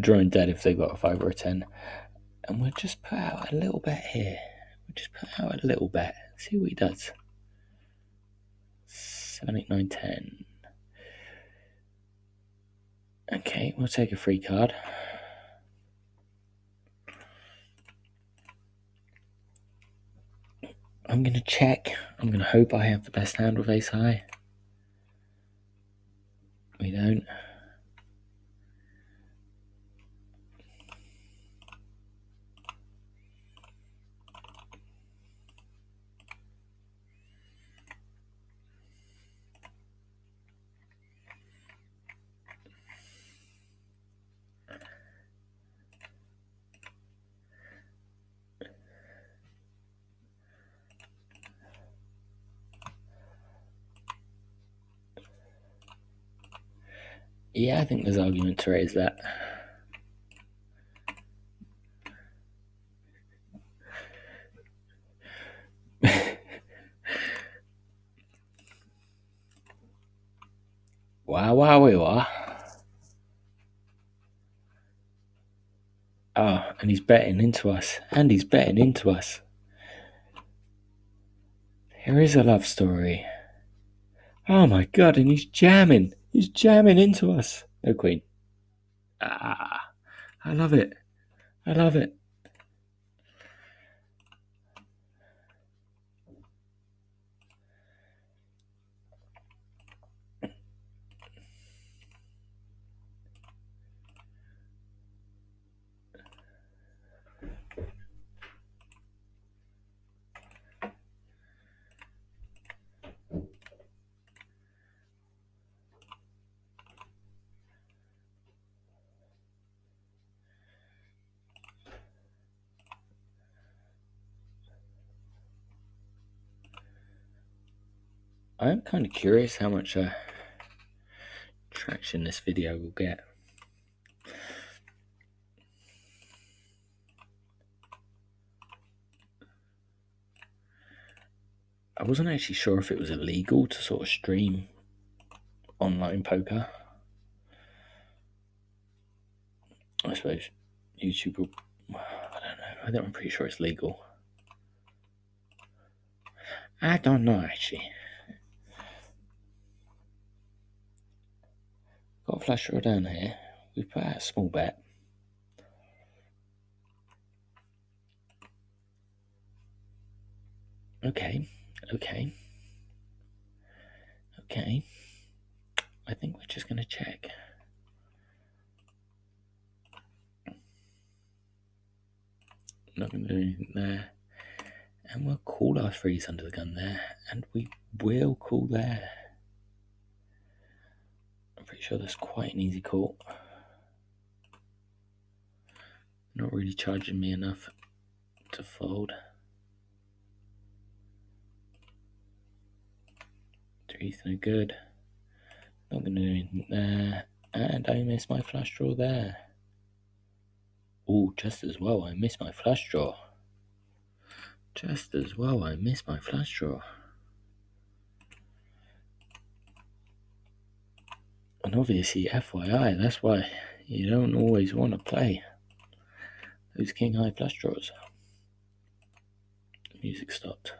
Speaker 1: drawing dead if they've got a 5 or a 10. And we'll just put out a little bet here. We'll just put out a little bet. See what he does. 7, 8, 9, 10. Okay, we'll take a free card. I'm going to check. I'm going to hope I have the best hand with ace high. We don't. Yeah, I think there's argument to raise that. Wow. Oh, and he's betting into us. Here is a love story. Oh my god, and he's jamming. He's jamming into us. No queen. Ah, I love it. I'm kind of curious how much traction this video will get. I wasn't actually sure if it was illegal to sort of stream online poker. I suppose YouTube will... I don't know. I'm pretty sure it's legal. I don't know, actually. Got a flush draw down here. We put out a small bet. Okay. I think we're just going to check. Not going to do anything there. And we'll call our threes under the gun there. And we will call there. I'm pretty sure that's quite an easy call. Not really charging me enough to fold. Three's no good. Not going to do anything there. And I miss my flush draw there. Oh, just as well, I missed my flush draw. And obviously, FYI, that's why you don't always want to play those king high flush draws. Music stopped.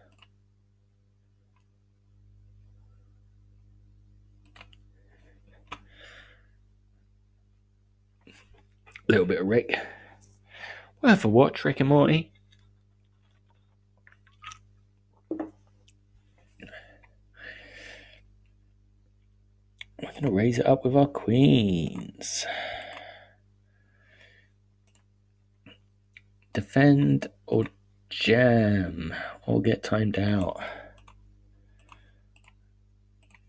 Speaker 1: Little bit of Rick. Worth a watch, Rick and Morty. We're going to raise it up with our queens. Defend or jam or get timed out.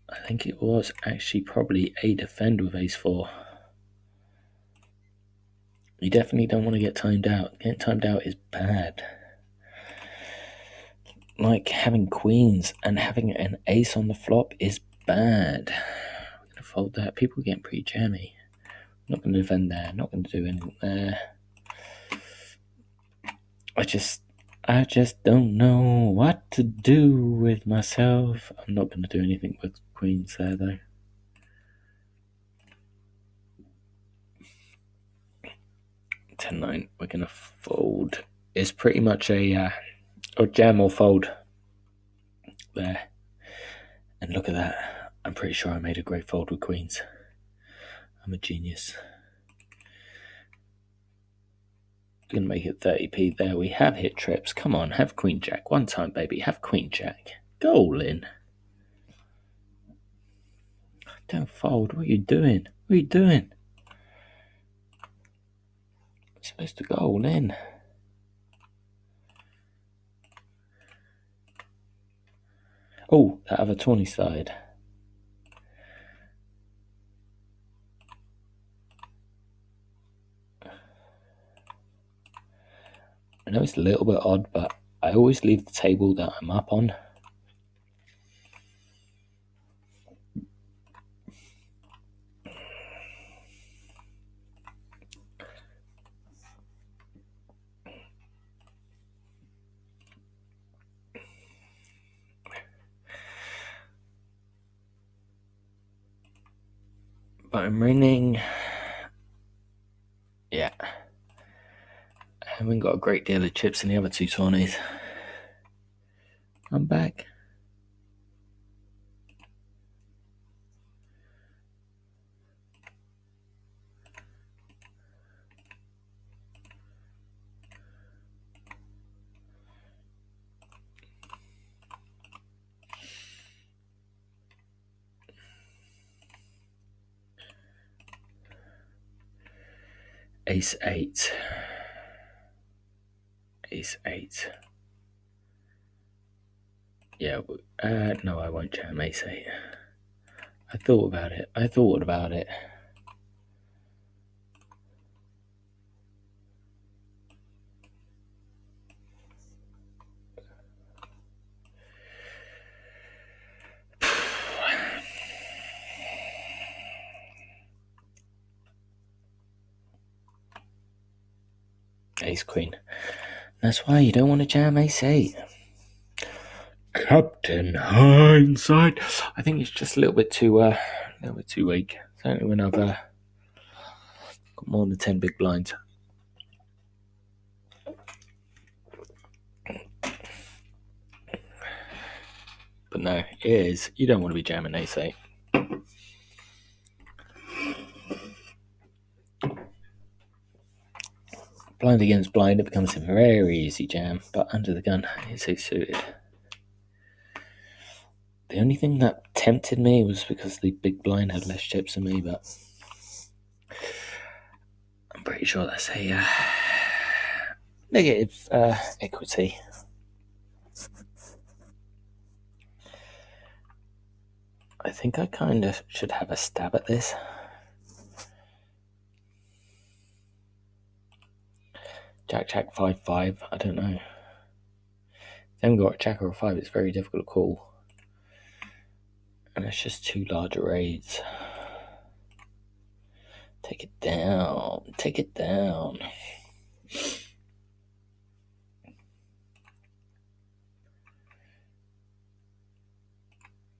Speaker 1: I think it was actually probably a defend with ace 4. You definitely don't want to get timed out. Getting timed out is bad. Like having queens and having an ace on the flop is bad. I'm going to fold that. People are getting pretty jammy. Not going to defend there. Not going to do anything there. I just don't know what to do with myself. I'm not going to do anything with queens there, though. $10-9. We're going to fold. It's pretty much a jam or fold there. And look at that. I'm pretty sure I made a great fold with queens. I'm a genius. Going to make it 30p there. We have hit trips. Come on, have queen jack. One time, baby. Have queen jack. Go all in. Don't fold. What are you doing? I'm supposed to go all in. Oh, that other 20 side. I know it's a little bit odd, but I always leave the table that I'm up on. But I'm ringing. Yeah. I haven't got a great deal of chips in the other two 20s. I'm back. Ace 8. Yeah, no, I won't jam ace 8. I thought about it. Ace queen. That's why you don't want to jam ace 8. Captain Hindsight. I think it's just a little bit too weak. Certainly when I've Got more than 10 big blinds. But no, it is. You don't want to be jamming ace-8. Blind against blind, it becomes a very easy jam, but under the gun, it's so suited. The only thing that tempted me was because the big blind had less chips than me, but I'm pretty sure that's a negative equity. I think I kind of should have a stab at this. Jack, 5-5, I don't know. If they haven't got a jack or a 5, it's very difficult to call. And it's just too large a raise. Take it down. Take it down.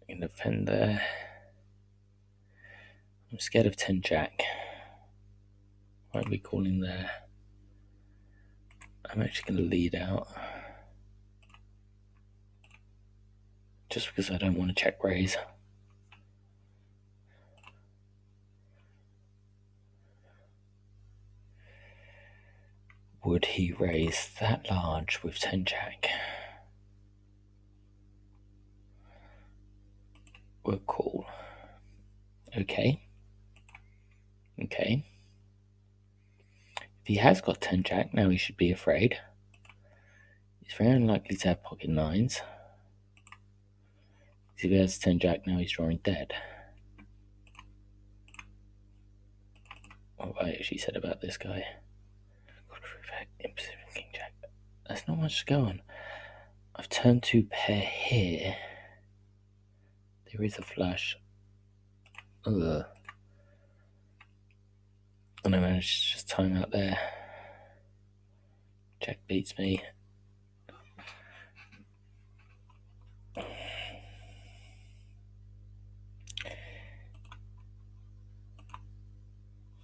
Speaker 1: I can defend there. I'm scared of 10 jack. Won't be calling there. I'm actually going to lead out. Just because I don't want to check raise. Would he raise that large with 10 jack? We'll call. Okay. Okay. If he has got 10 jack, now he should be afraid. He's very unlikely to have pocket 9s. If he has 10 jack, now he's drawing dead. What have I actually said about this guy? King jack. There's not much to go on. I've turned 2 pair here. There is a flush. Ugh. And I managed to just time out there. Jack beats me.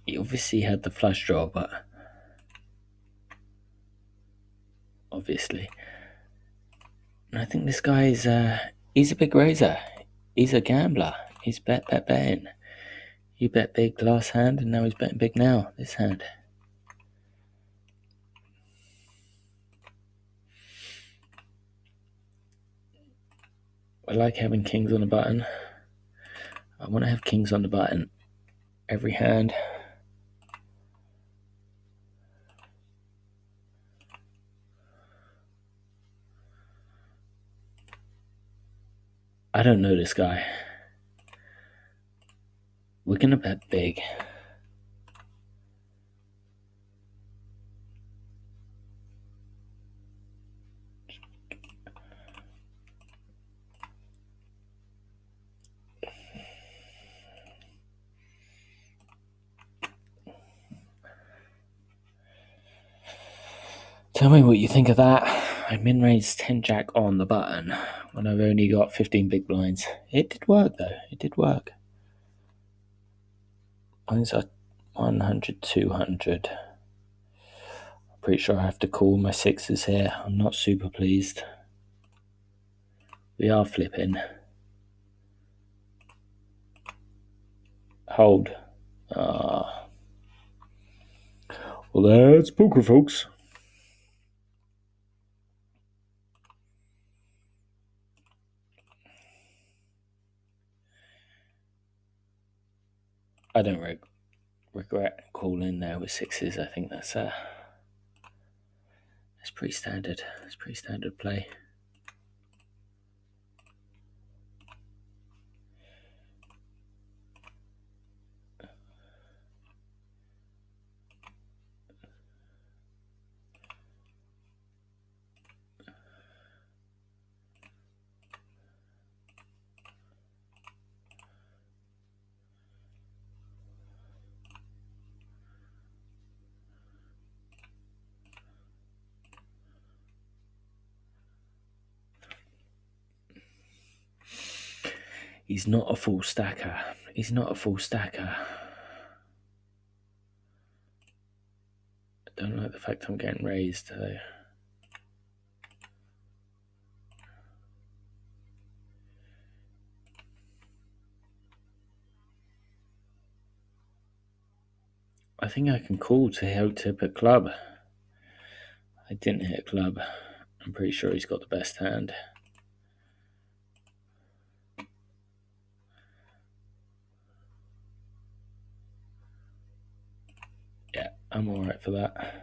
Speaker 1: He obviously had the flush draw, but obviously. And I think this guy is he's a big raiser. He's a gambler. He's betting. You bet big last hand, and now he's betting big now, this hand. I like having kings on the button. I want to have kings on the button every hand. I don't know this guy. We're going to bet big. Tell me what you think of that. I min-raised 10 jack on the button when I've only got 15 big blinds. It did work though. It did work. Blinds are 100, 200. I'm pretty sure I have to call my sixes here. I'm not super pleased. We are flipping. Hold. Well, that's poker, folks. I don't regret calling there with sixes. I think that's pretty standard. It's pretty standard play. He's not a full stacker. He's not a full stacker. don't like the fact I'm getting raised though. I think I can call to help tip a club. I didn't hit a club. I'm pretty sure he's got the best hand. Yeah, I'm alright for that.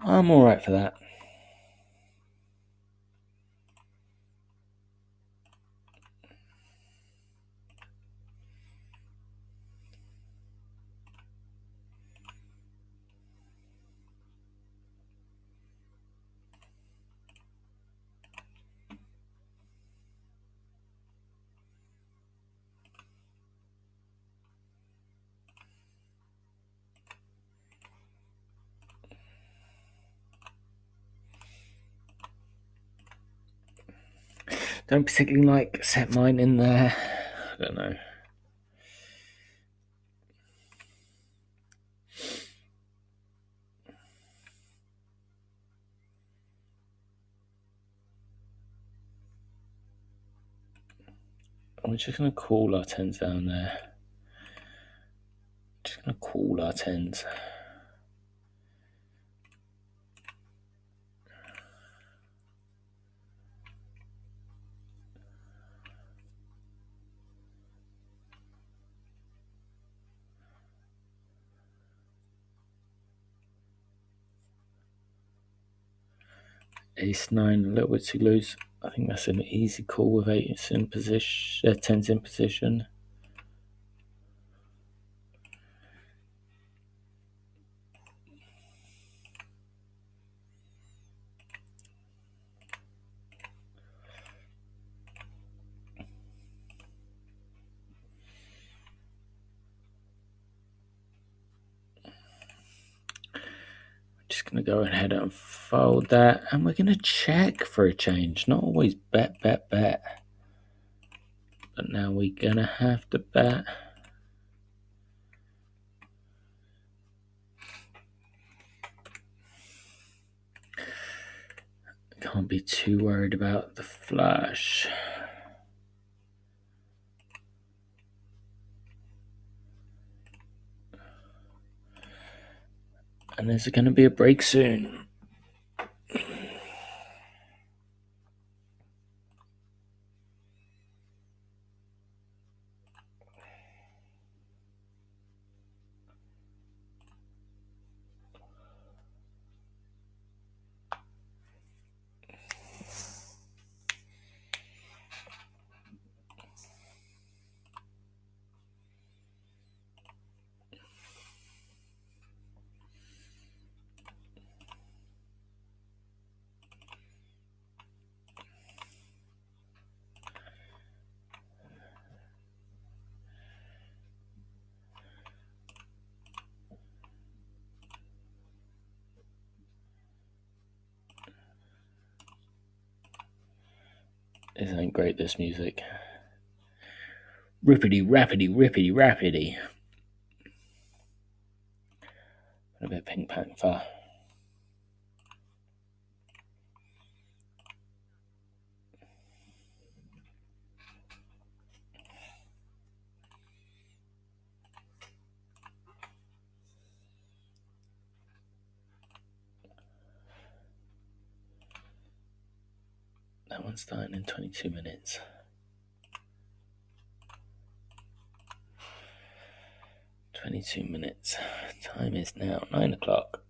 Speaker 1: I'm alright for that. Don't particularly like set mine in there. I don't know. We're just going to call our tens down there. Just going to call our tens. Ace 9, a little bit too loose. I think that's an easy call with eights in position, tens in position. Just going to go ahead and fold that, and we're going to check for a change. Not always bet. But now we're going to have to bet. Can't be too worried about the flush. And there's going to be a break soon. This ain't great, this music. Rippity, rappity, rippity, rappity. A bit Pink Panther. That one's starting in 22 minutes. 22 minutes. Time is now 9 o'clock.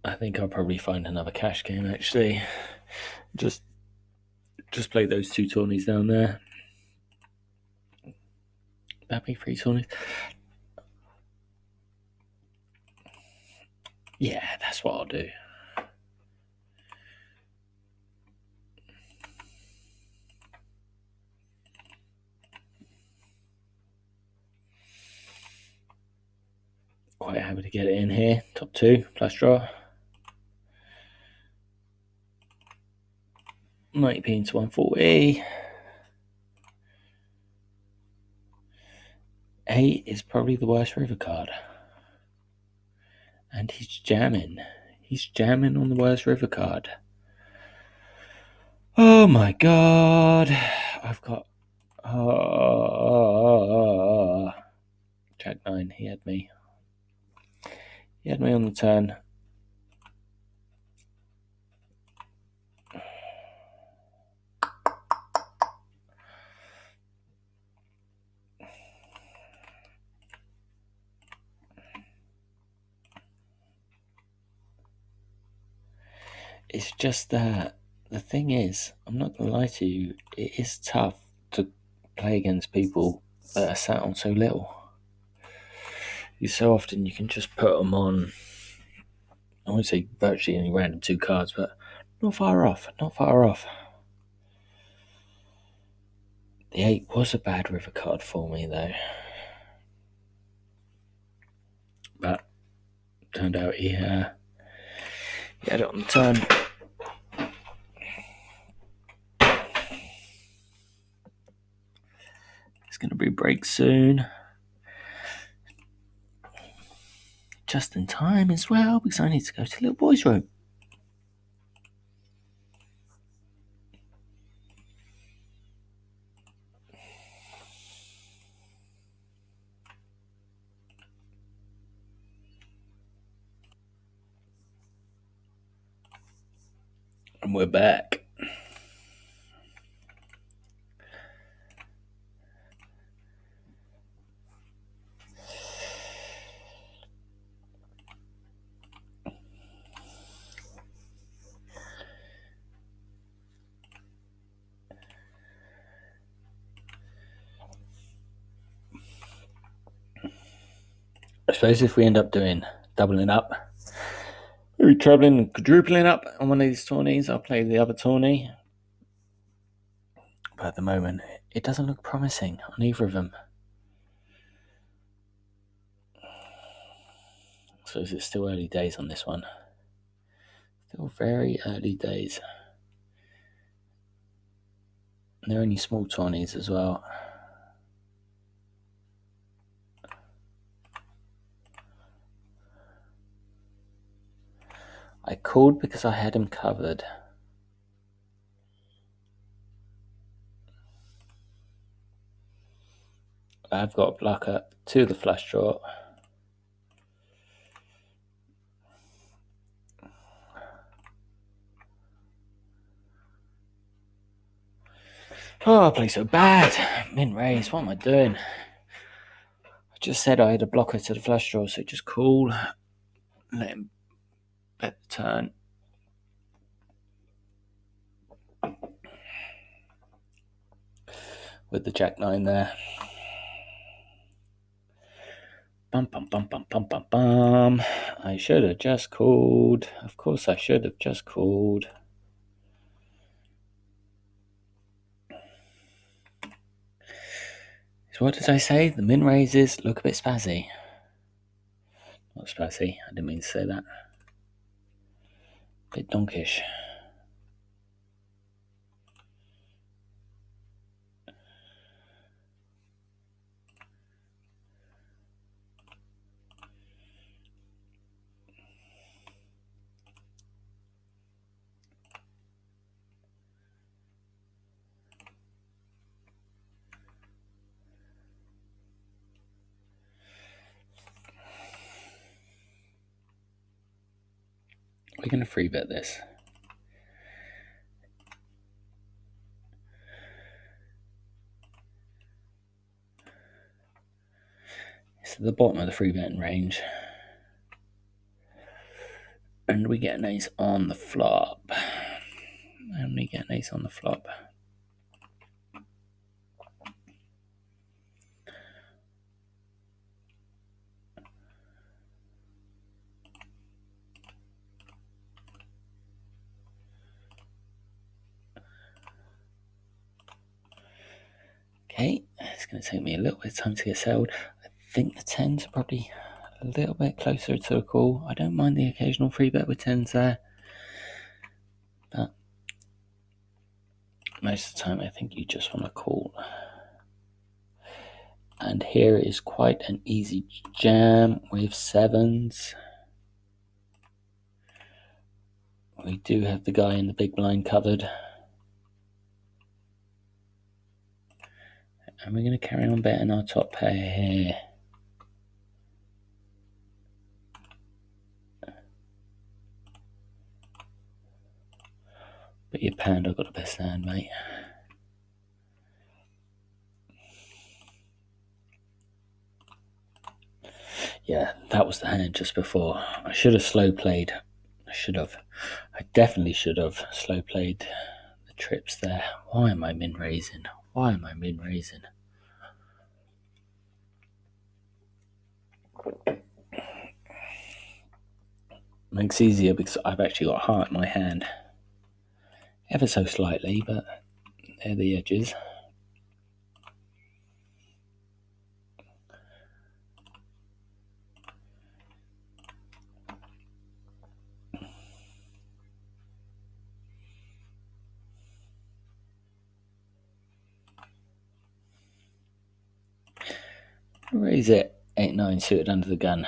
Speaker 1: I think I'll probably find another cash game actually. Just play those two tourneys down there. That'd be 3 tourneys. Yeah, that's what I'll do. Quite happy to get it in here. Top 2, plus draw. 90p into 140. 8 is probably the worst river card. And he's jamming. He's jamming on the worst river card. Oh my god. I've got... Jack 9, he had me. He had me on the turn. It's just that the thing is, I'm not going to lie to you, it is tough to play against people that are sat on so little. So often you can just put them on, I won't say virtually any random 2 cards, but not far off. The 8 was a bad river card for me though. But turned out he had it on the turn. It's going to be break soon. Just in time as well, because I need to go to the little boy's room. And we're back. I suppose if we end up doing doubling up, maybe trebling and quadrupling up on one of these tourneys, I'll play the other tourney. But at the moment, it doesn't look promising on either of them. So is it still early days on this one? Still very early days. And they're only small tourneys as well. I called because I had him covered. I've got a blocker to the flush draw. Oh, I play so bad. Min raise, what am I doing? I just said I had a blocker to the flush draw, so just call. Let him bet the turn. With the Jack 9 there. Bum, bum, bum, bum, bum, bum, bum. I should have just called. Of course I should have just called. So what did I say? The min raises look a bit spazzy. Not spazzy, I didn't mean to say that. A bit donkish. We're going to free bet this. It's at the bottom of the free betting range. And we get an ace on the flop. Okay, it's going to take me a little bit of time to get settled. I think the 10s are probably a little bit closer to a call. I don't mind the occasional free bet with tens there, but most of the time I think you just want to call. And here is quite an easy jam with sevens. We do have the guy in the big blind covered. And we're going to carry on betting our top pair here. But your panda got the best hand, mate. Yeah, that was the hand just before. I should have slow played. I definitely should have slow played the trips there. Why am I min raising? Makes it easier because I've actually got heart in my hand. Ever so slightly, but they're the edges. Raise it 8-9 suited under the gun.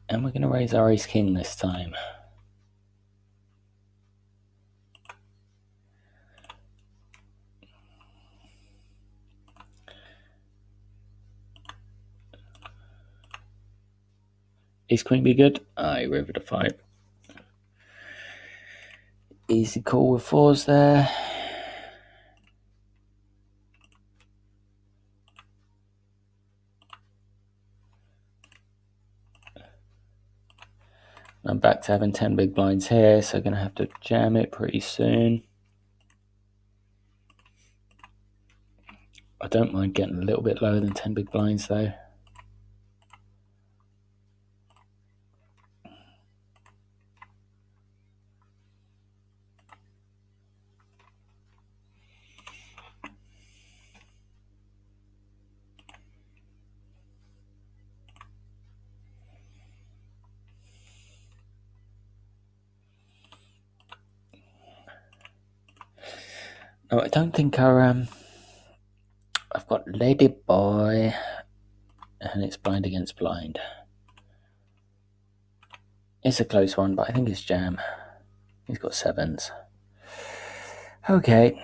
Speaker 1: And we're going to raise our ace king this time. Ace queen be good? Aye, river to 5. Easy call with fours there. I'm back to having 10 big blinds here, so I'm going to have to jam it pretty soon. I don't mind getting a little bit lower than 10 big blinds though. No, I don't think I've got Lady Boy, and it's blind against blind. It's a close one, but I think it's jam. He's got sevens. Okay.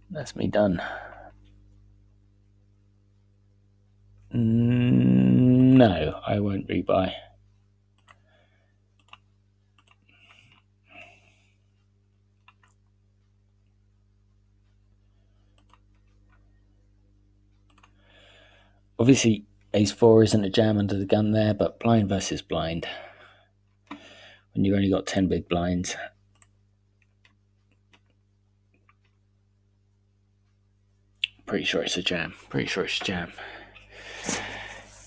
Speaker 1: That's me done. No, I won't rebuy. Obviously, ace 4 isn't a jam under the gun there, but blind versus blind. When you've only got 10 big blinds. Pretty sure it's a jam.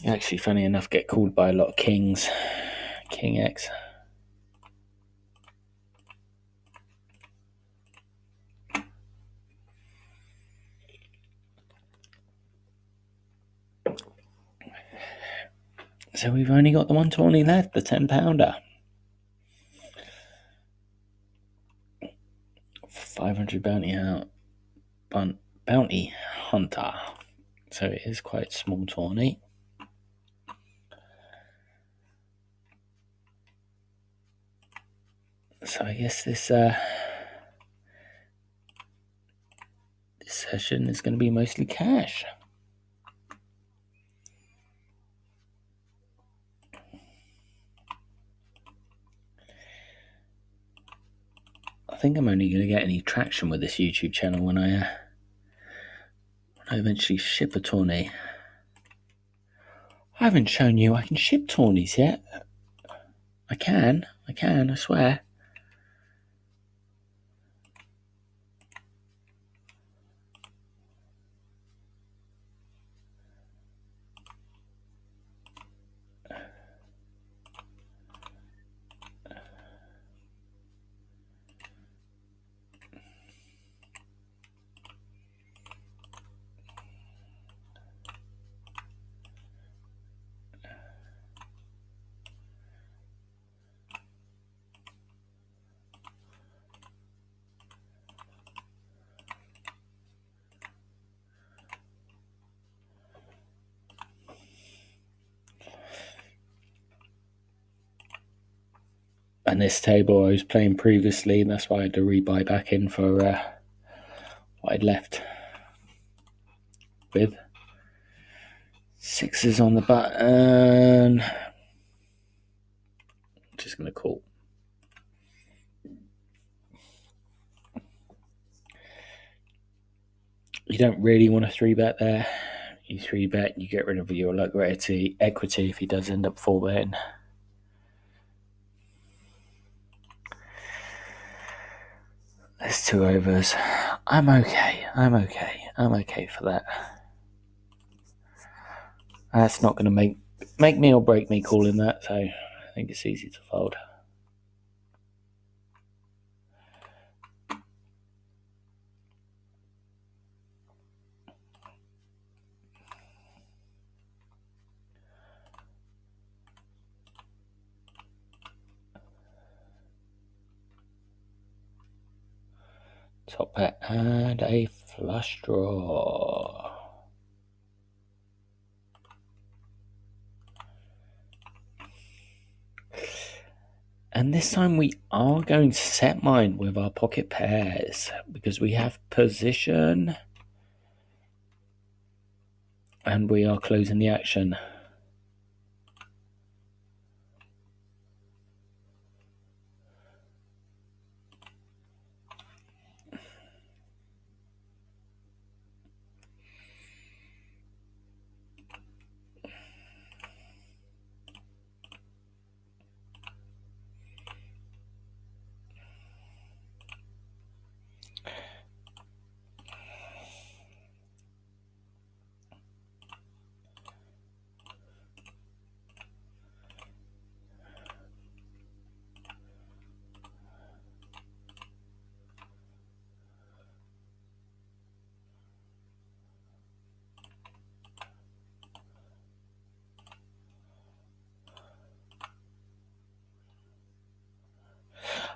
Speaker 1: You actually, funny enough, get called by a lot of kings. King X. So we've only got the 120 left, the 10-pounder. 500 bounty hunter. So it is quite small tourney. So I guess this session is going to be mostly cash. I think I'm only going to get any traction with this YouTube channel when I eventually ship a tourney. I haven't shown you I can ship tourneys yet. I can, I swear. And this table I was playing previously, and that's why I had to rebuy back in for what I'd left with. Sixes on the button. Just going to call. You don't really want to 3-bet there. You 3-bet, you get rid of your equity if he does end up 4-betting. There's 2 overs. I'm okay for that. That's not going to make me or break me calling that, so I think it's easy to fold. Top bet and a flush draw. And this time we are going to set mine with our pocket pairs because we have position and we are closing the action.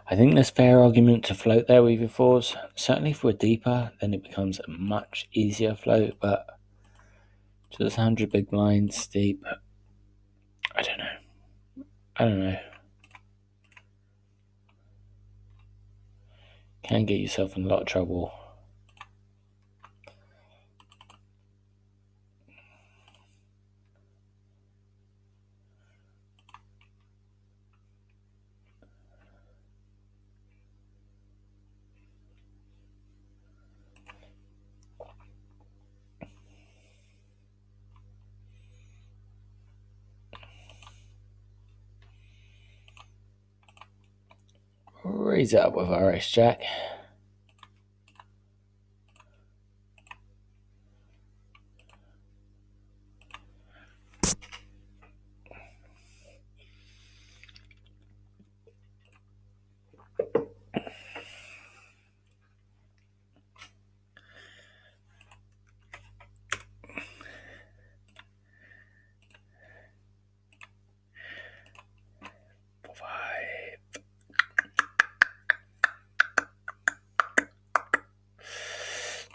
Speaker 1: I think there's fair argument to float there with your 4s. Certainly if we're deeper, then it becomes a much easier float, but just 100 big blinds deep. I don't know. Can get yourself in a lot of trouble. Raise it up with our ace-jack.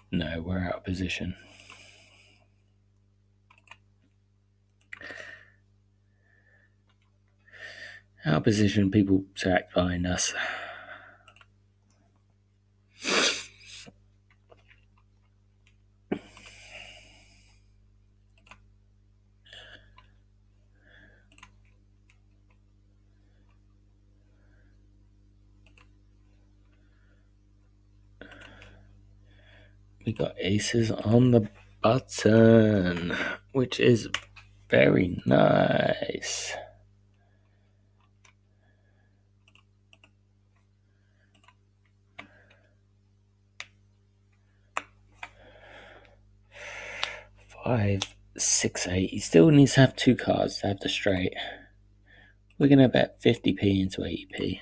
Speaker 1: No, we're out of position. Out of position, people stack behind us. We got aces on the button, which is very nice. Five, 6, 8. He still needs to have 2 cards to have the straight. We're going to bet 50p into 80p.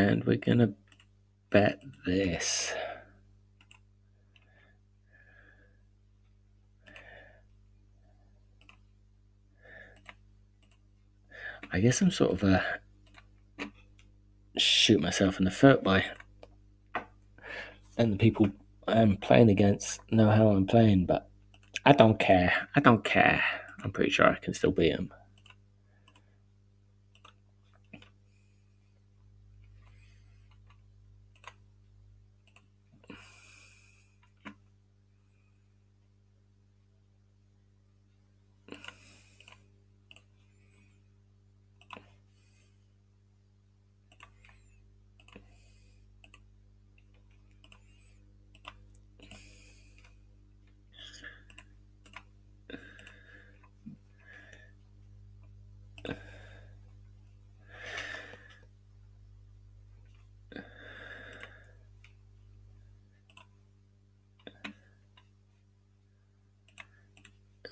Speaker 1: And we're going to bet this. I guess I'm sort of shoot myself in the foot by, and the people I'm playing against know how I'm playing, but I don't care. I don't care. I'm pretty sure I can still beat them.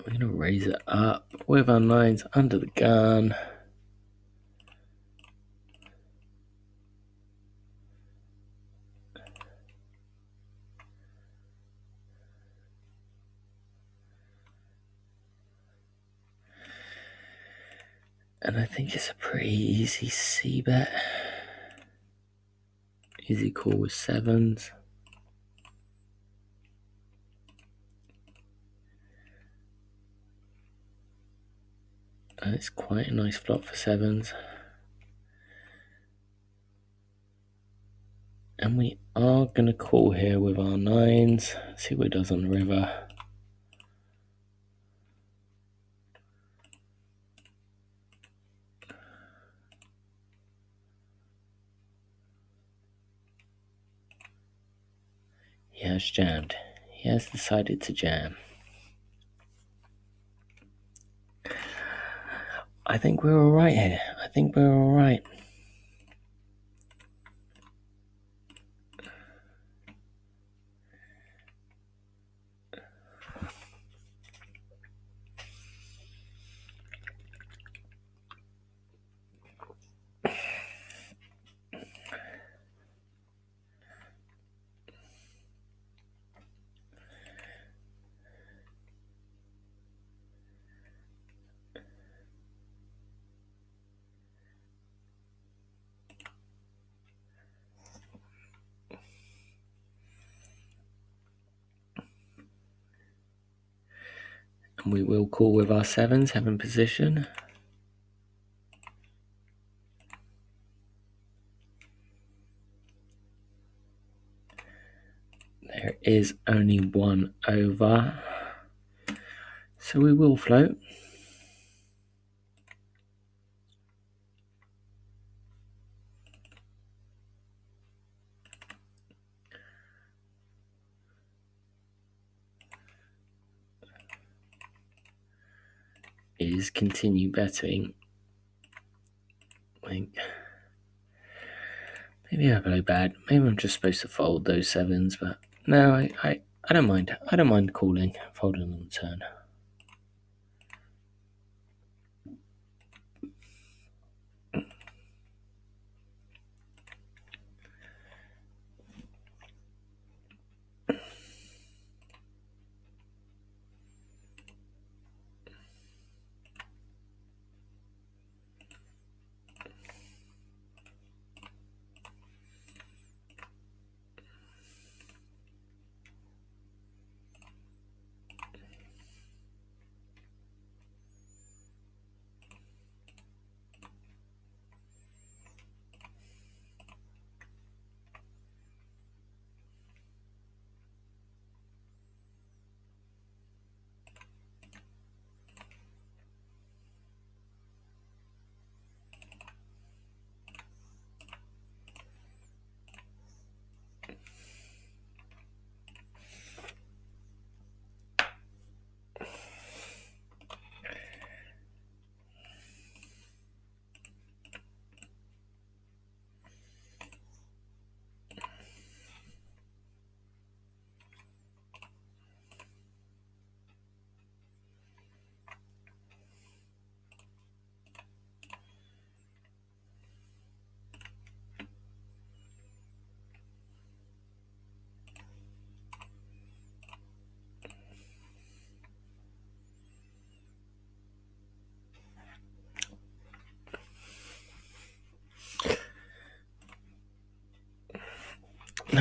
Speaker 1: We're going to raise it up with our 9s under the gun. And I think it's a pretty easy C-bet. Easy call with 7s. And it's quite a nice flop for 7s. And we are going to call here with our 9s. See what it does on the river. He has jammed. He has decided to jam. I think we're alright here. I think we're alright. And we will call with our 7s, having position. There is only 1 over. So we will float. Is continue betting. I think maybe I play bad. Maybe I'm just supposed to fold those 7s, but no, I don't mind. I don't mind calling, folding on the turn.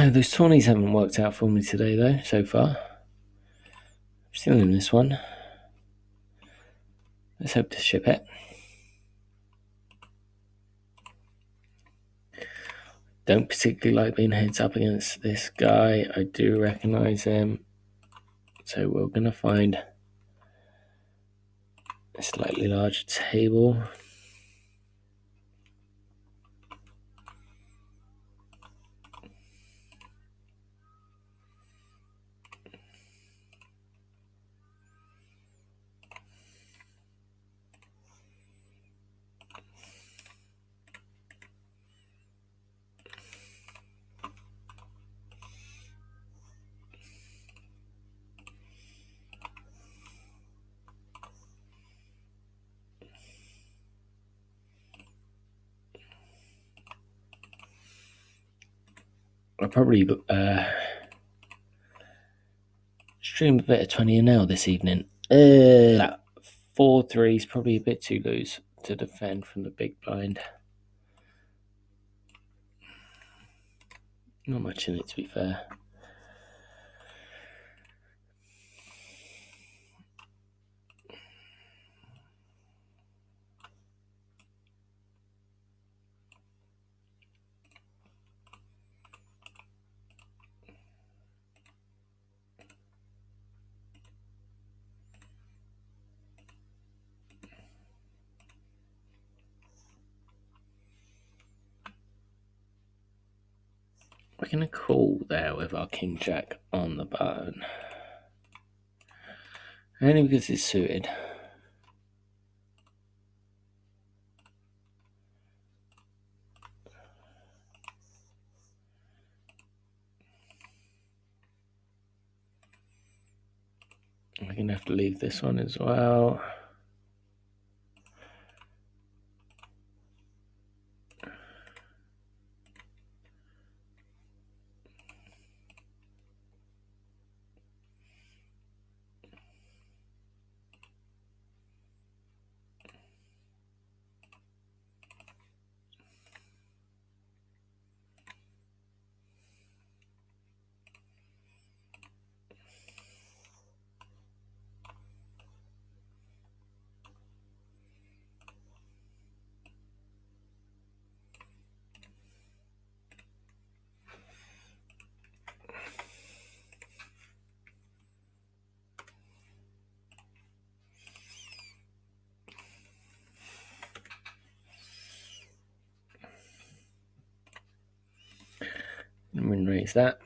Speaker 1: Those tawnies haven't worked out for me today, though, so far. I'm still in this one. Let's hope to ship it. Don't particularly like being heads up against this guy. I do recognise him. So we're going to find a slightly larger table. I'll probably stream a bit of 20 and now this evening. 4-3 is probably a bit too loose to defend from the big blind. Not much in it, to be fair. We're going to call there with our King Jack on the button. Only because it's suited. We're going to have to leave this one as well. And we raise that.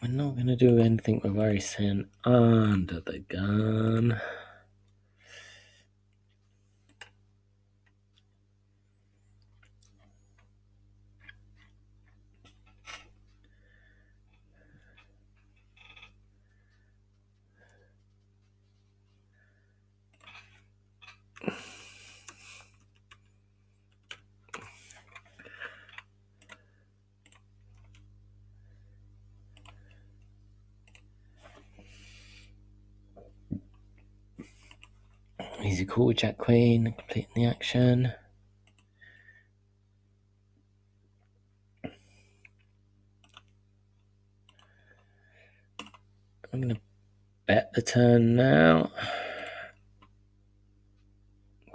Speaker 1: We're not going to do anything with our ace-10 under the gun. Easy call with Jack Queen, completing the action. I'm going to bet the turn now.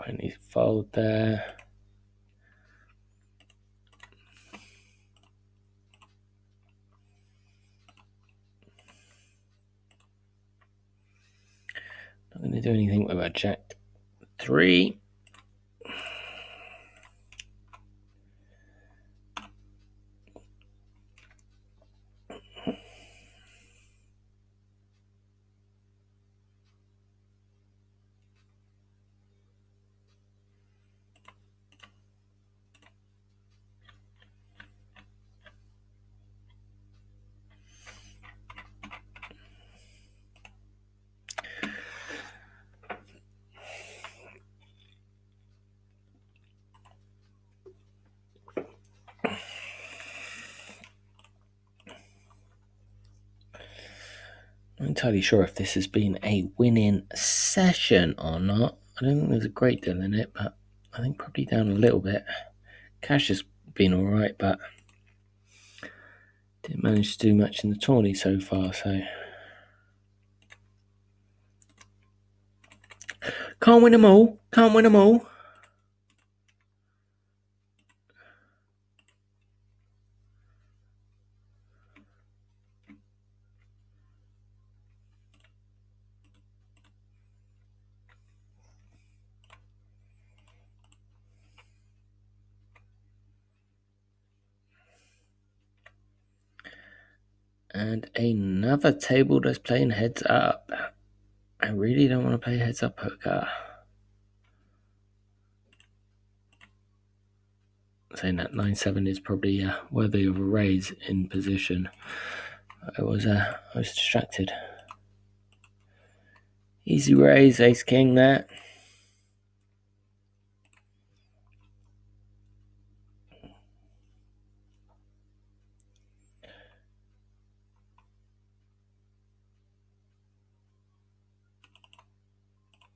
Speaker 1: I need to fold there. Not going to do anything with our Jack 3. not entirely sure if this has been a winning session or not. I don't think there's a great deal in it, but I think probably down a little bit. Cash has been alright, but didn't manage to do much in the tourney so far, so can't win them all. Can't win them all. And another table that's playing heads up. I really don't want to play heads up poker. Saying that 9-7 is probably worthy of a raise in position. I was distracted. Easy raise, ace king there.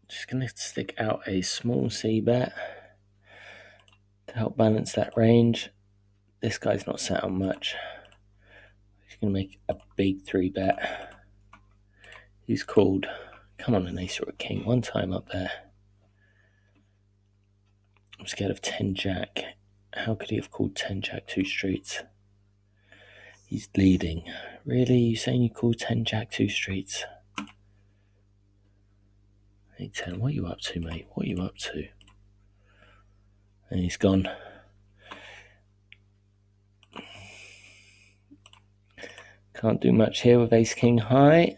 Speaker 1: Just going to stick out a small C bet to help balance that range. This guy's not set on much. He's going to make a big 3 bet. He's called. Come on, an ace or a king. One time up there. I'm scared of 10 jack. How could he have called 10 jack 2 streets? He's leading. Really? You saying you called 10 jack 2 streets? 8-10, what are you up to, mate? What are you up to? And he's gone. Can't do much here with ace king high.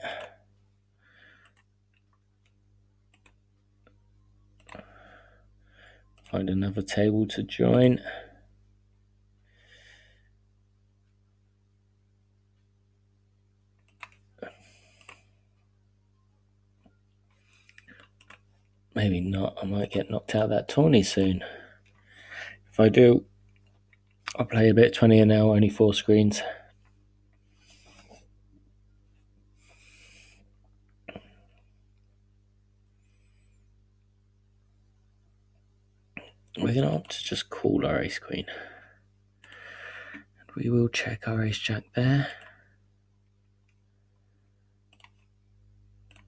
Speaker 1: Find another table to join. Maybe not. I might get knocked out of that tourney soon. If I do, I'll play a bit. 20 an hour, only 4 screens. We're going to opt to just call our ace queen. And we will check our ace jack there.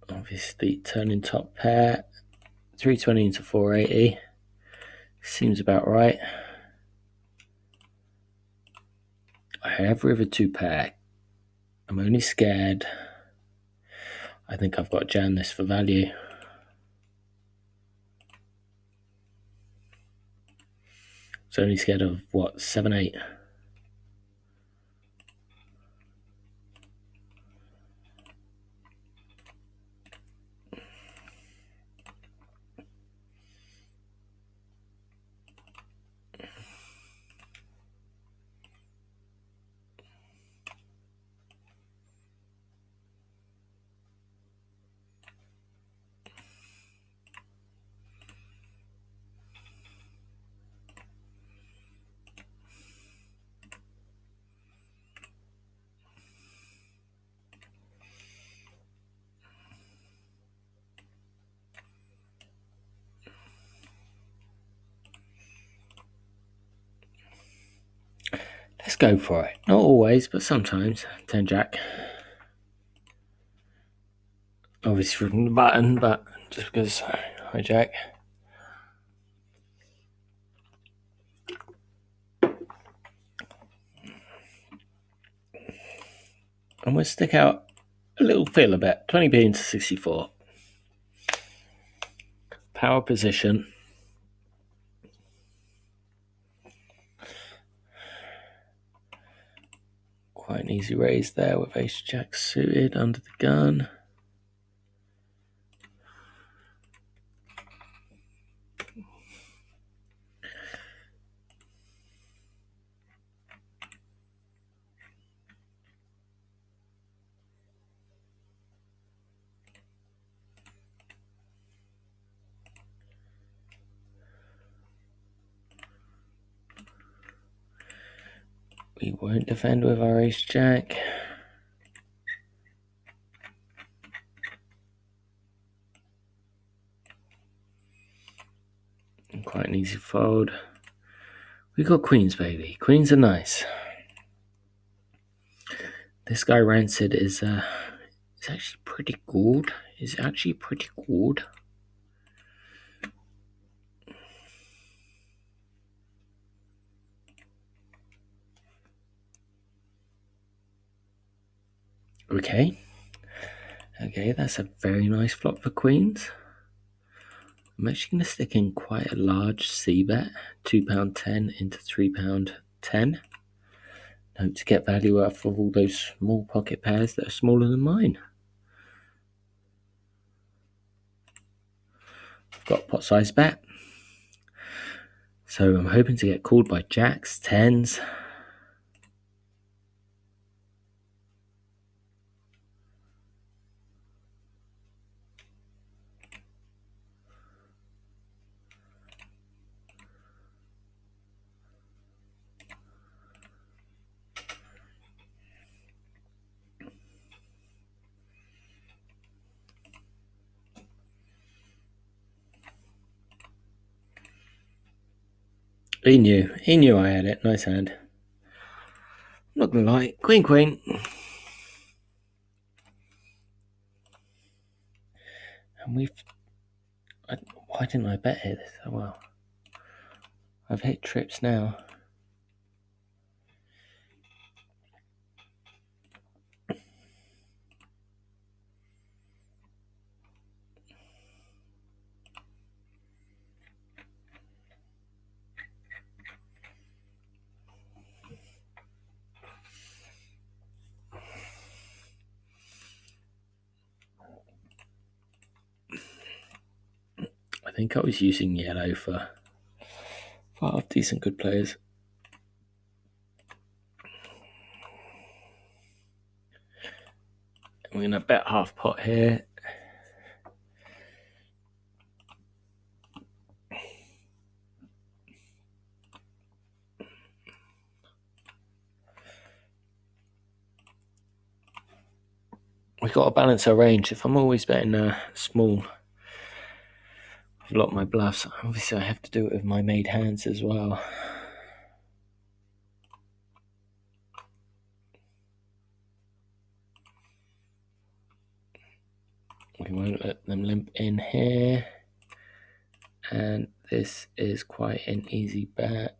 Speaker 1: Obviously, turning top pair. 320 into 480. Seems about right. I have river 2 pair. I'm only scared. I think I've got to jam this for value. So only scared of what? 7-8. Let's go for it. Not always, but sometimes. 10 jack. Obviously from the button, but just because hijack. I'm going to stick out a little filler bet. 20p into 64. Power position. Quite an easy raise there with ace jack suited under the gun. We won't defend with our ace jack. easy fold. We got queens, baby. Queens are nice. This guy Rancid is actually pretty good. He's actually pretty good. Okay. Okay, that's a very nice flop for queens. I'm actually going to stick in quite a large C bet, £2.10 into £3.10. Hope to get value out of all those small pocket pairs that are smaller than mine. I've got a pot size bet. So I'm hoping to get called by jacks, tens. He knew I had it. Nice hand. I'm not gonna lie, queen. And why didn't I bet here so well? I've hit trips now. I think I was using yellow for half decent good players. I'm gonna bet half pot here. We've got to balance our range. If I'm always betting small, I've locked my bluffs. Obviously, I have to do it with my made hands as well. We won't let them limp in here. And this is quite an easy bet.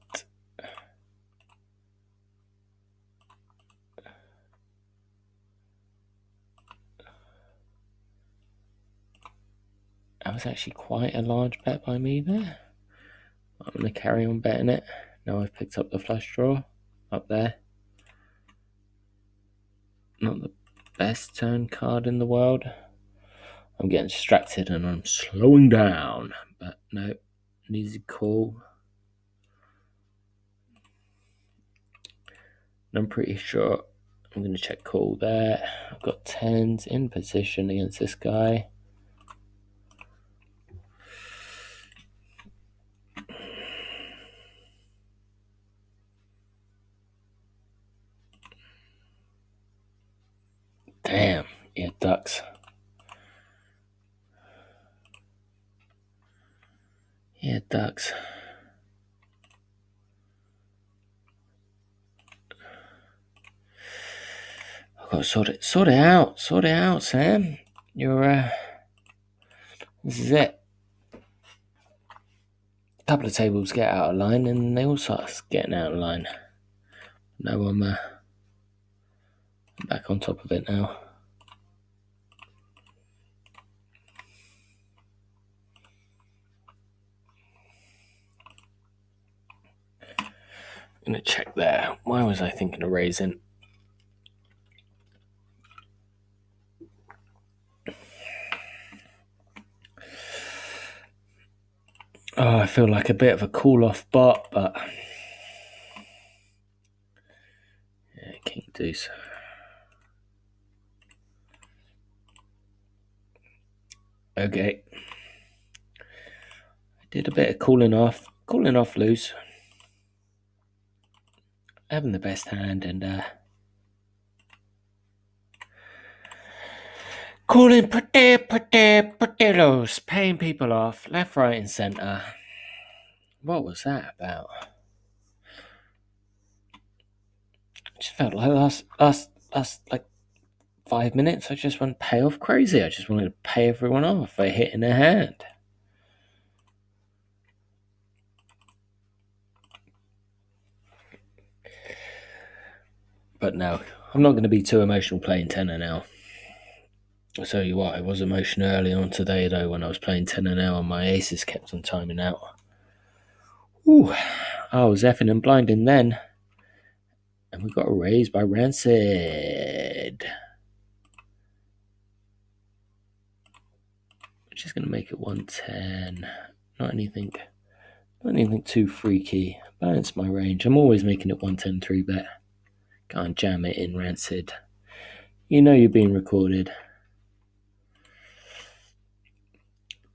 Speaker 1: That was actually quite a large bet by me there. I'm going to carry on betting it. Now I've picked up the flush draw up there. Not the best turn card in the world. I'm getting distracted and I'm slowing down. But no, an easy call. And I'm pretty sure I'm going to check call there. I've got tens in position against this guy. Damn, yeah, ducks. Yeah, ducks. I've got to sort it out, Sam. This is it. A couple of tables get out of line and they all start getting out of line. No, I'm back on top of it now. I'm going to check there. Why was I thinking of raising? Oh, I feel like a bit of a cool-off bot, but... yeah, king deuce. Okay. I did a bit of cooling off loose. Having the best hand and calling pretty loose, paying people off left, right, and centre. What was that about? It just felt like last like 5 minutes, I just went payoff crazy. I just wanted to pay everyone off by hitting their hand. But no, I'm not going to be too emotional playing tenor now. I'll tell you what, I was emotional early on today though when I was playing tenor now and my aces kept on timing out. Ooh, I was effing and blinding then. And we got a raise by Rancid. Which is going to make it 110. Not anything too freaky. Balance my range. I'm always making it 110 3-bet. Can't jam it in, Rancid. You know you're being recorded.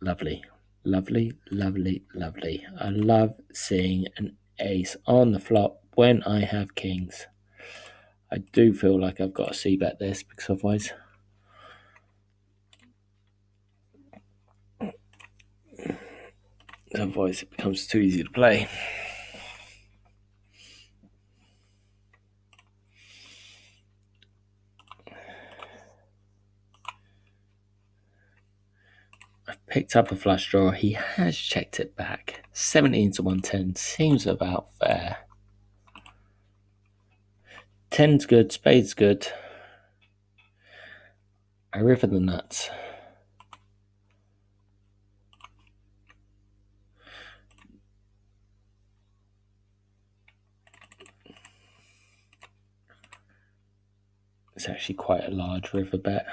Speaker 1: Lovely. Lovely, lovely, lovely. I love seeing an ace on the flop when I have kings. I do feel like I've got to c-bet this because otherwise it becomes too easy to play. I've picked up a flush draw. He has checked it back. 17 to 110 seems about fair. 10's good, spade's good. I river the nuts. It's actually quite a large river bet.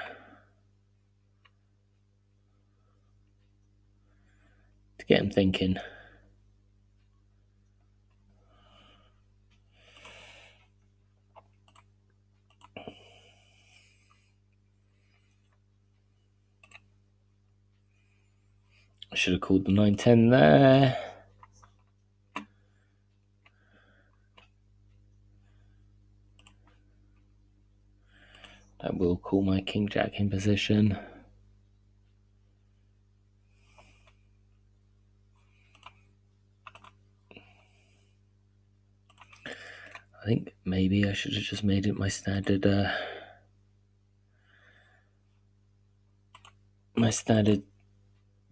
Speaker 1: To get him thinking. I should have called the 9-10 there. That will call my king jack in position. I think maybe I should have just made it my standard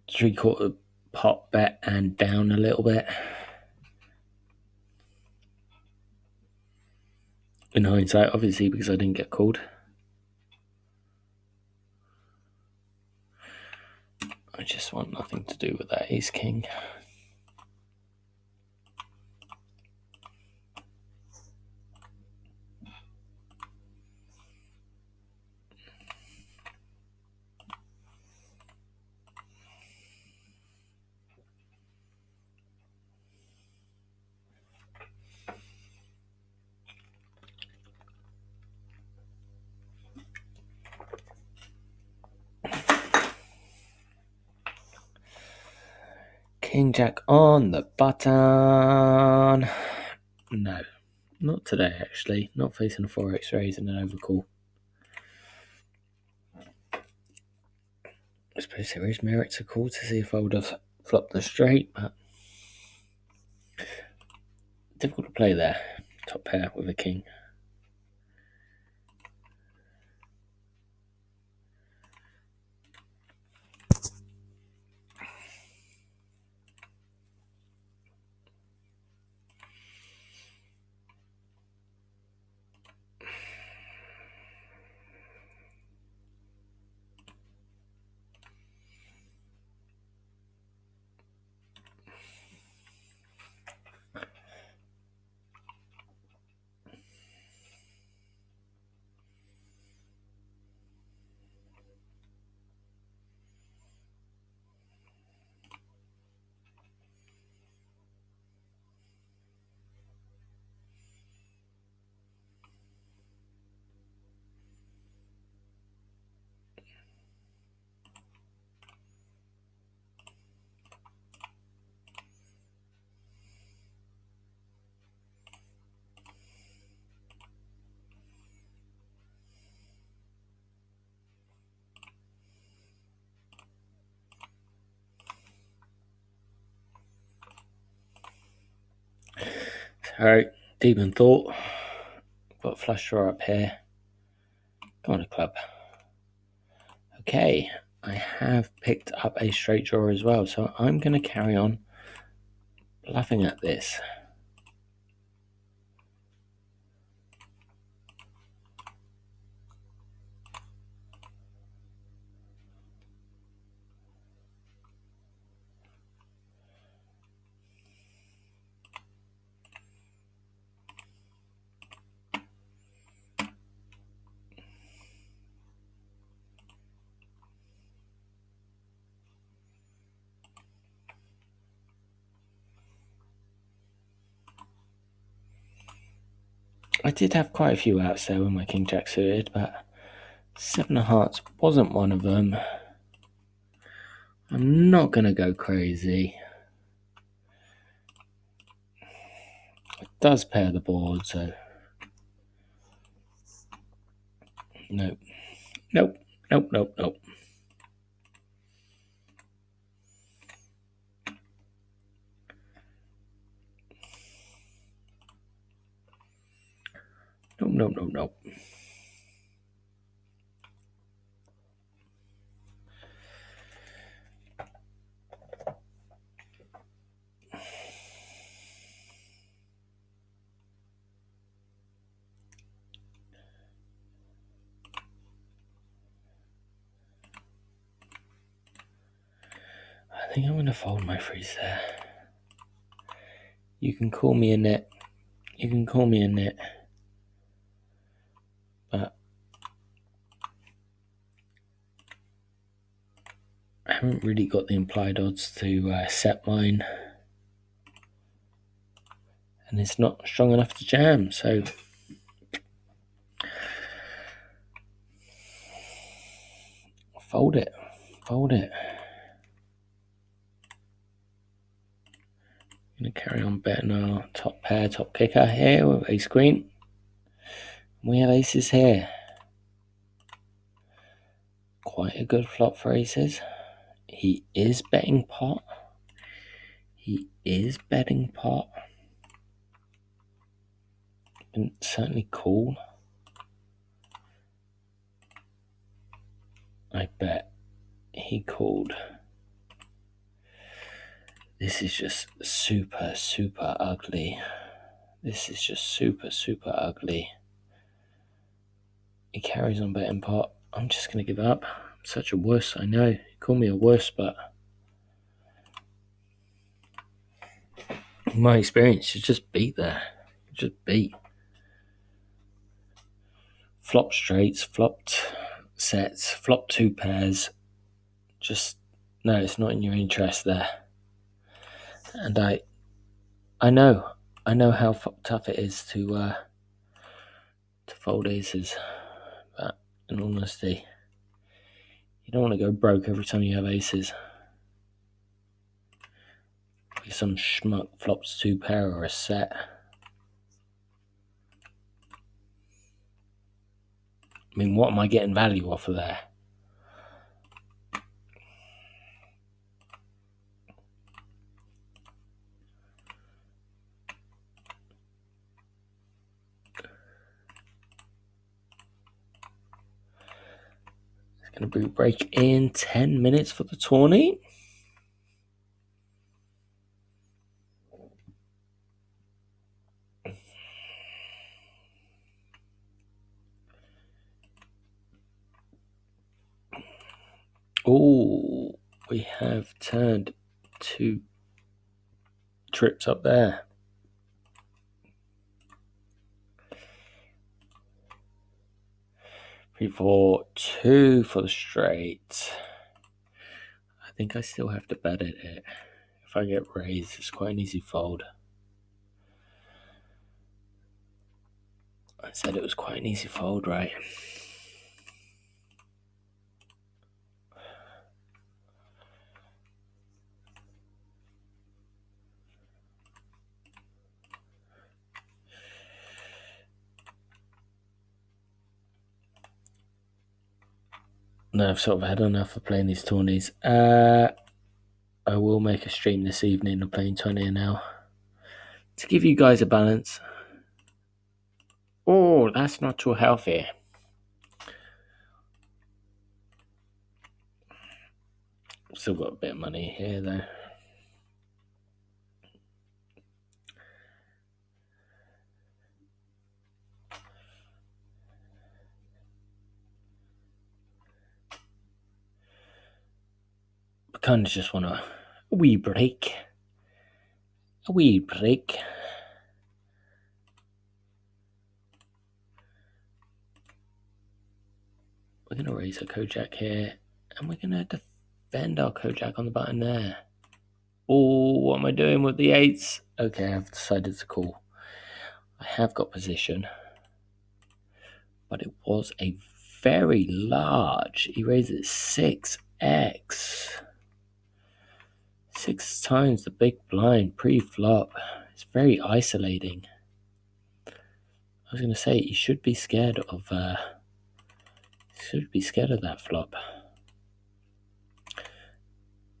Speaker 1: 3/4 pot bet and down a little bit. In hindsight, obviously, because I didn't get called. I just want nothing to do with that ace king. King jack on the button. No, not today actually. Not facing a 4x raise and an overcall. I suppose there is merit to call to see if I would have flopped the straight, but difficult to play there. Top pair with a king. Alright, deep in thought. Got a flush draw up here. Go on a club. Okay, I have picked up a straight draw as well, so I'm going to carry on bluffing at this. I did have quite a few outs there with my King Jack suited, but 7 of hearts wasn't one of them. I'm not going to go crazy. It does pair the board, so... Nope. Nope. Nope, nope, nope. Nope, nope, nope, nope. I think I'm going to fold my freeze there. You can call me a nit. You can call me a nit. But I haven't really got the implied odds to set mine. And it's not strong enough to jam, so... Fold it. Fold it. I'm going to carry on betting our top pair, top kicker here with ace queen. We have aces here. Quite a good flop for aces. He is betting pot. He is betting pot. And certainly cool. I bet he called. This is just super, super ugly. This is just super, super ugly. He carries on betting pot. I'm just going to give up. I'm such a wuss, I know. You call me a wuss, but in my experience, you just beat there. You just beat. Flop straights, flopped sets, flopped two pairs. Just, no, it's not in your interest there. And I know how tough it is to fold aces, but in all honesty, you don't want to go broke every time you have aces. If some schmuck flops two pair or a set. I mean, what am I getting value off of there? It's going to be break in 10 minutes for the tourney. Oh, we have turned 2 trips up there. 3, 4, 2 for the straight. I think I still have to bet it. If I get raised, it's quite an easy fold. I said it was quite an easy fold, right? No, I've sort of had enough of playing these tourneys. I will make a stream this evening of playing 20 an hour. to give you guys a balance. Oh, that's not too healthy. Still got a bit of money here though. I kind of just want a wee break. A wee break. We're going to raise our Kojak here. And we're going to defend our Kojak on the button there. Oh, what am I doing with the 8s? Okay, I've decided to call. I have got position. But it was a very large. He raised it 6x. 6 times the big blind pre-flop. It's very isolating. I was going to say, you should be scared of that flop.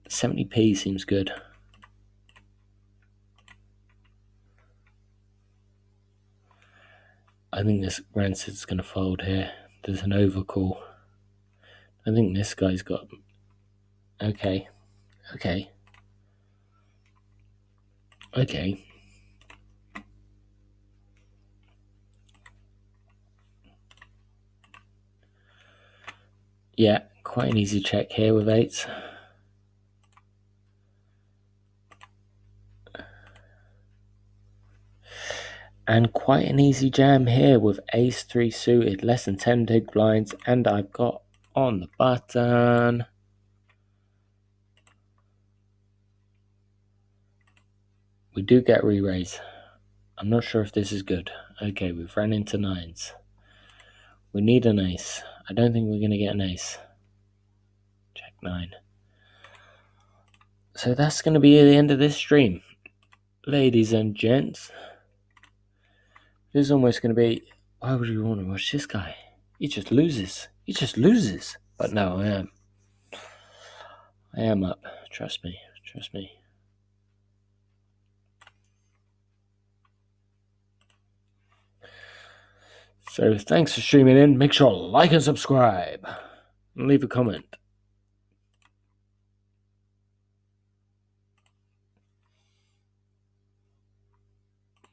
Speaker 1: 70p seems good. I think this Rancid's going to fold here. There's an overcall. I think this guy's got... Okay. Yeah, quite an easy check here with 8s. And quite an easy jam here with ace-3 suited, less than 10 big blinds, and I've got on the button. We do get re-raise. I'm not sure if this is good. Okay, we've ran into 9s. We need an ace. I don't think we're going to get an ace. Check 9. So that's going to be the end of this stream. Ladies and gents. This is almost going to be... Why would you want to watch this guy? He just loses. But no, I am up. Trust me. So thanks for streaming in. Make sure to like and subscribe. And leave a comment.